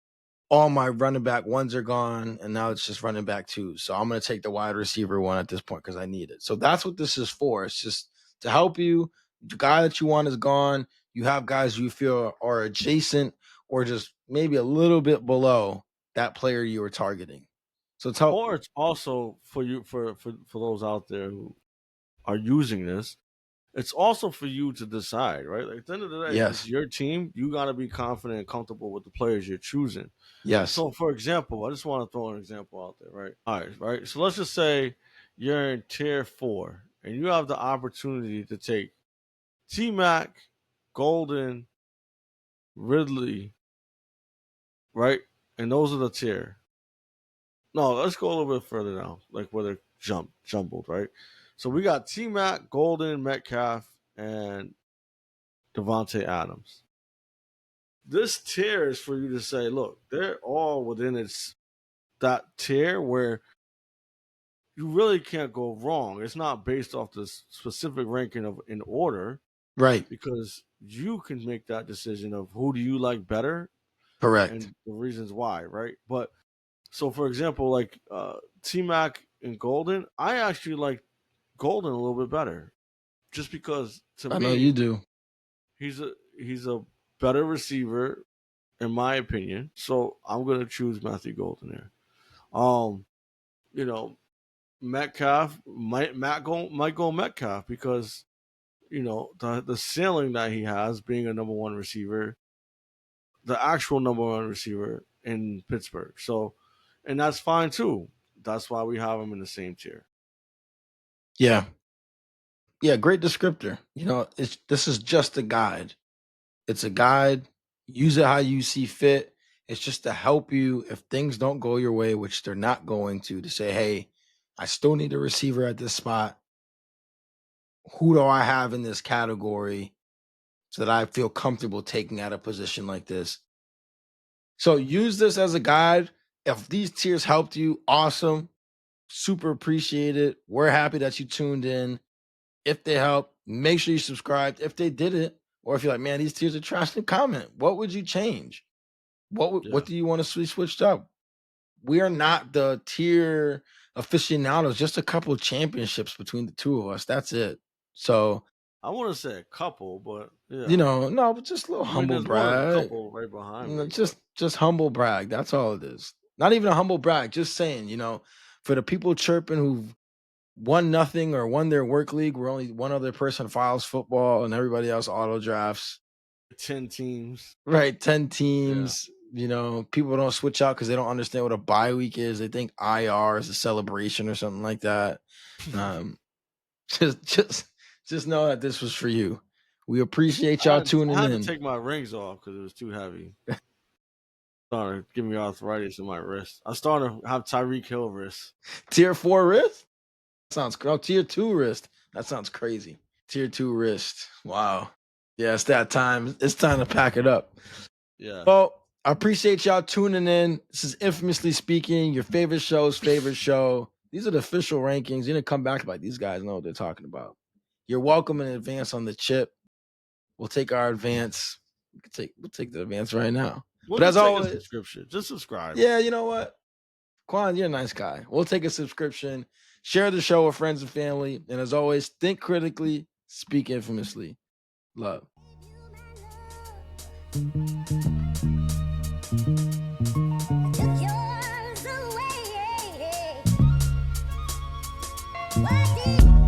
all my running back ones are gone, and now it's just running back 2. So I'm going to take the wide receiver 1 at this point because I need it. So that's what this is for. It's just to help you. The guy that you want is gone. You have guys you feel are adjacent or just maybe a little bit below that player you were targeting. So it's help. Or it's also for you for those out there who are using this. It's also for you to decide, right? Like at the end of the day, it's Yes. your team. You got to be confident and comfortable with the players you're choosing. Yes. So, for example, I just want to throw an example out there, right? All right, right. So let's just say you're in tier 4 and you have the opportunity to take T Mac, Golden, Ridley, right? And those are the tier. No, let's go a little bit further down, like where they're jumbled, right? So we got T Mac, Golden, Metcalf, and Devontae Adams. This tier is for you to say, look, they're all within that tier where you really can't go wrong. It's not based off the specific ranking of in order, Right. because you can make that decision of who do you like better Correct. and the reasons why, right? But so, for example, like T Mac and Golden, I actually like Golden a little bit better, just because to I know you me do. he's a better receiver in my opinion. So I'm gonna choose Matthew Golden there. You know, Metcalf might go Metcalf because the ceiling that he has being a number one receiver, the actual number one receiver in Pittsburgh. So, and that's fine too. That's why we have him in the same tier. Yeah. Yeah, great descriptor. This is just a guide. It's a guide. Use it how you see fit. It's just to help you if things don't go your way, which they're not going to say, hey, I still need a receiver at this spot. Who do I have in this category so that I feel comfortable taking at a position like this? So use this as a guide. If these tiers helped you, awesome. Super appreciate it. We're happy that you tuned in. If they help, make sure you subscribed. If they didn't, or if you're like, man, these tiers are trash, then comment. What would you change? What do you want to see switched up? We are not the tier aficionados, just a couple of championships between the two of us. That's it. So I want to say a couple, but no, but just a little humble there's more than a brag. couple right behind me. Just humble brag. That's all it is. Not even a humble brag. Just saying, for the people chirping who've won nothing or won their work league, where only one other person files football and everybody else auto drafts. 10 teams. Right, 10 teams. People don't switch out because they don't understand what a bye week is. They think IR is a celebration or something like that. Just know that this was for you. We appreciate y'all tuning I had in. to take my rings off because it was too heavy. Started giving me arthritis in my wrist. I started to have Tyreek Hill wrist. Tier 4 wrist? Sounds tier 2 wrist. That sounds crazy. Tier 2 wrist. Wow. Yeah, it's that time. It's time to pack it up. Yeah. Well, I appreciate y'all tuning in. This is Infamously Speaking, your favorite show's favorite show. These are the official rankings. You're gonna come back like these guys know what they're talking about. You're welcome in advance on the chip. We'll take our advance. We'll take the advance right now. We'll but as take always, a subscription. Just subscribe. Yeah, you know what? Quan, you're a nice guy. We'll take a subscription. Share the show with friends and family. And as always, think critically, speak infamously. Love.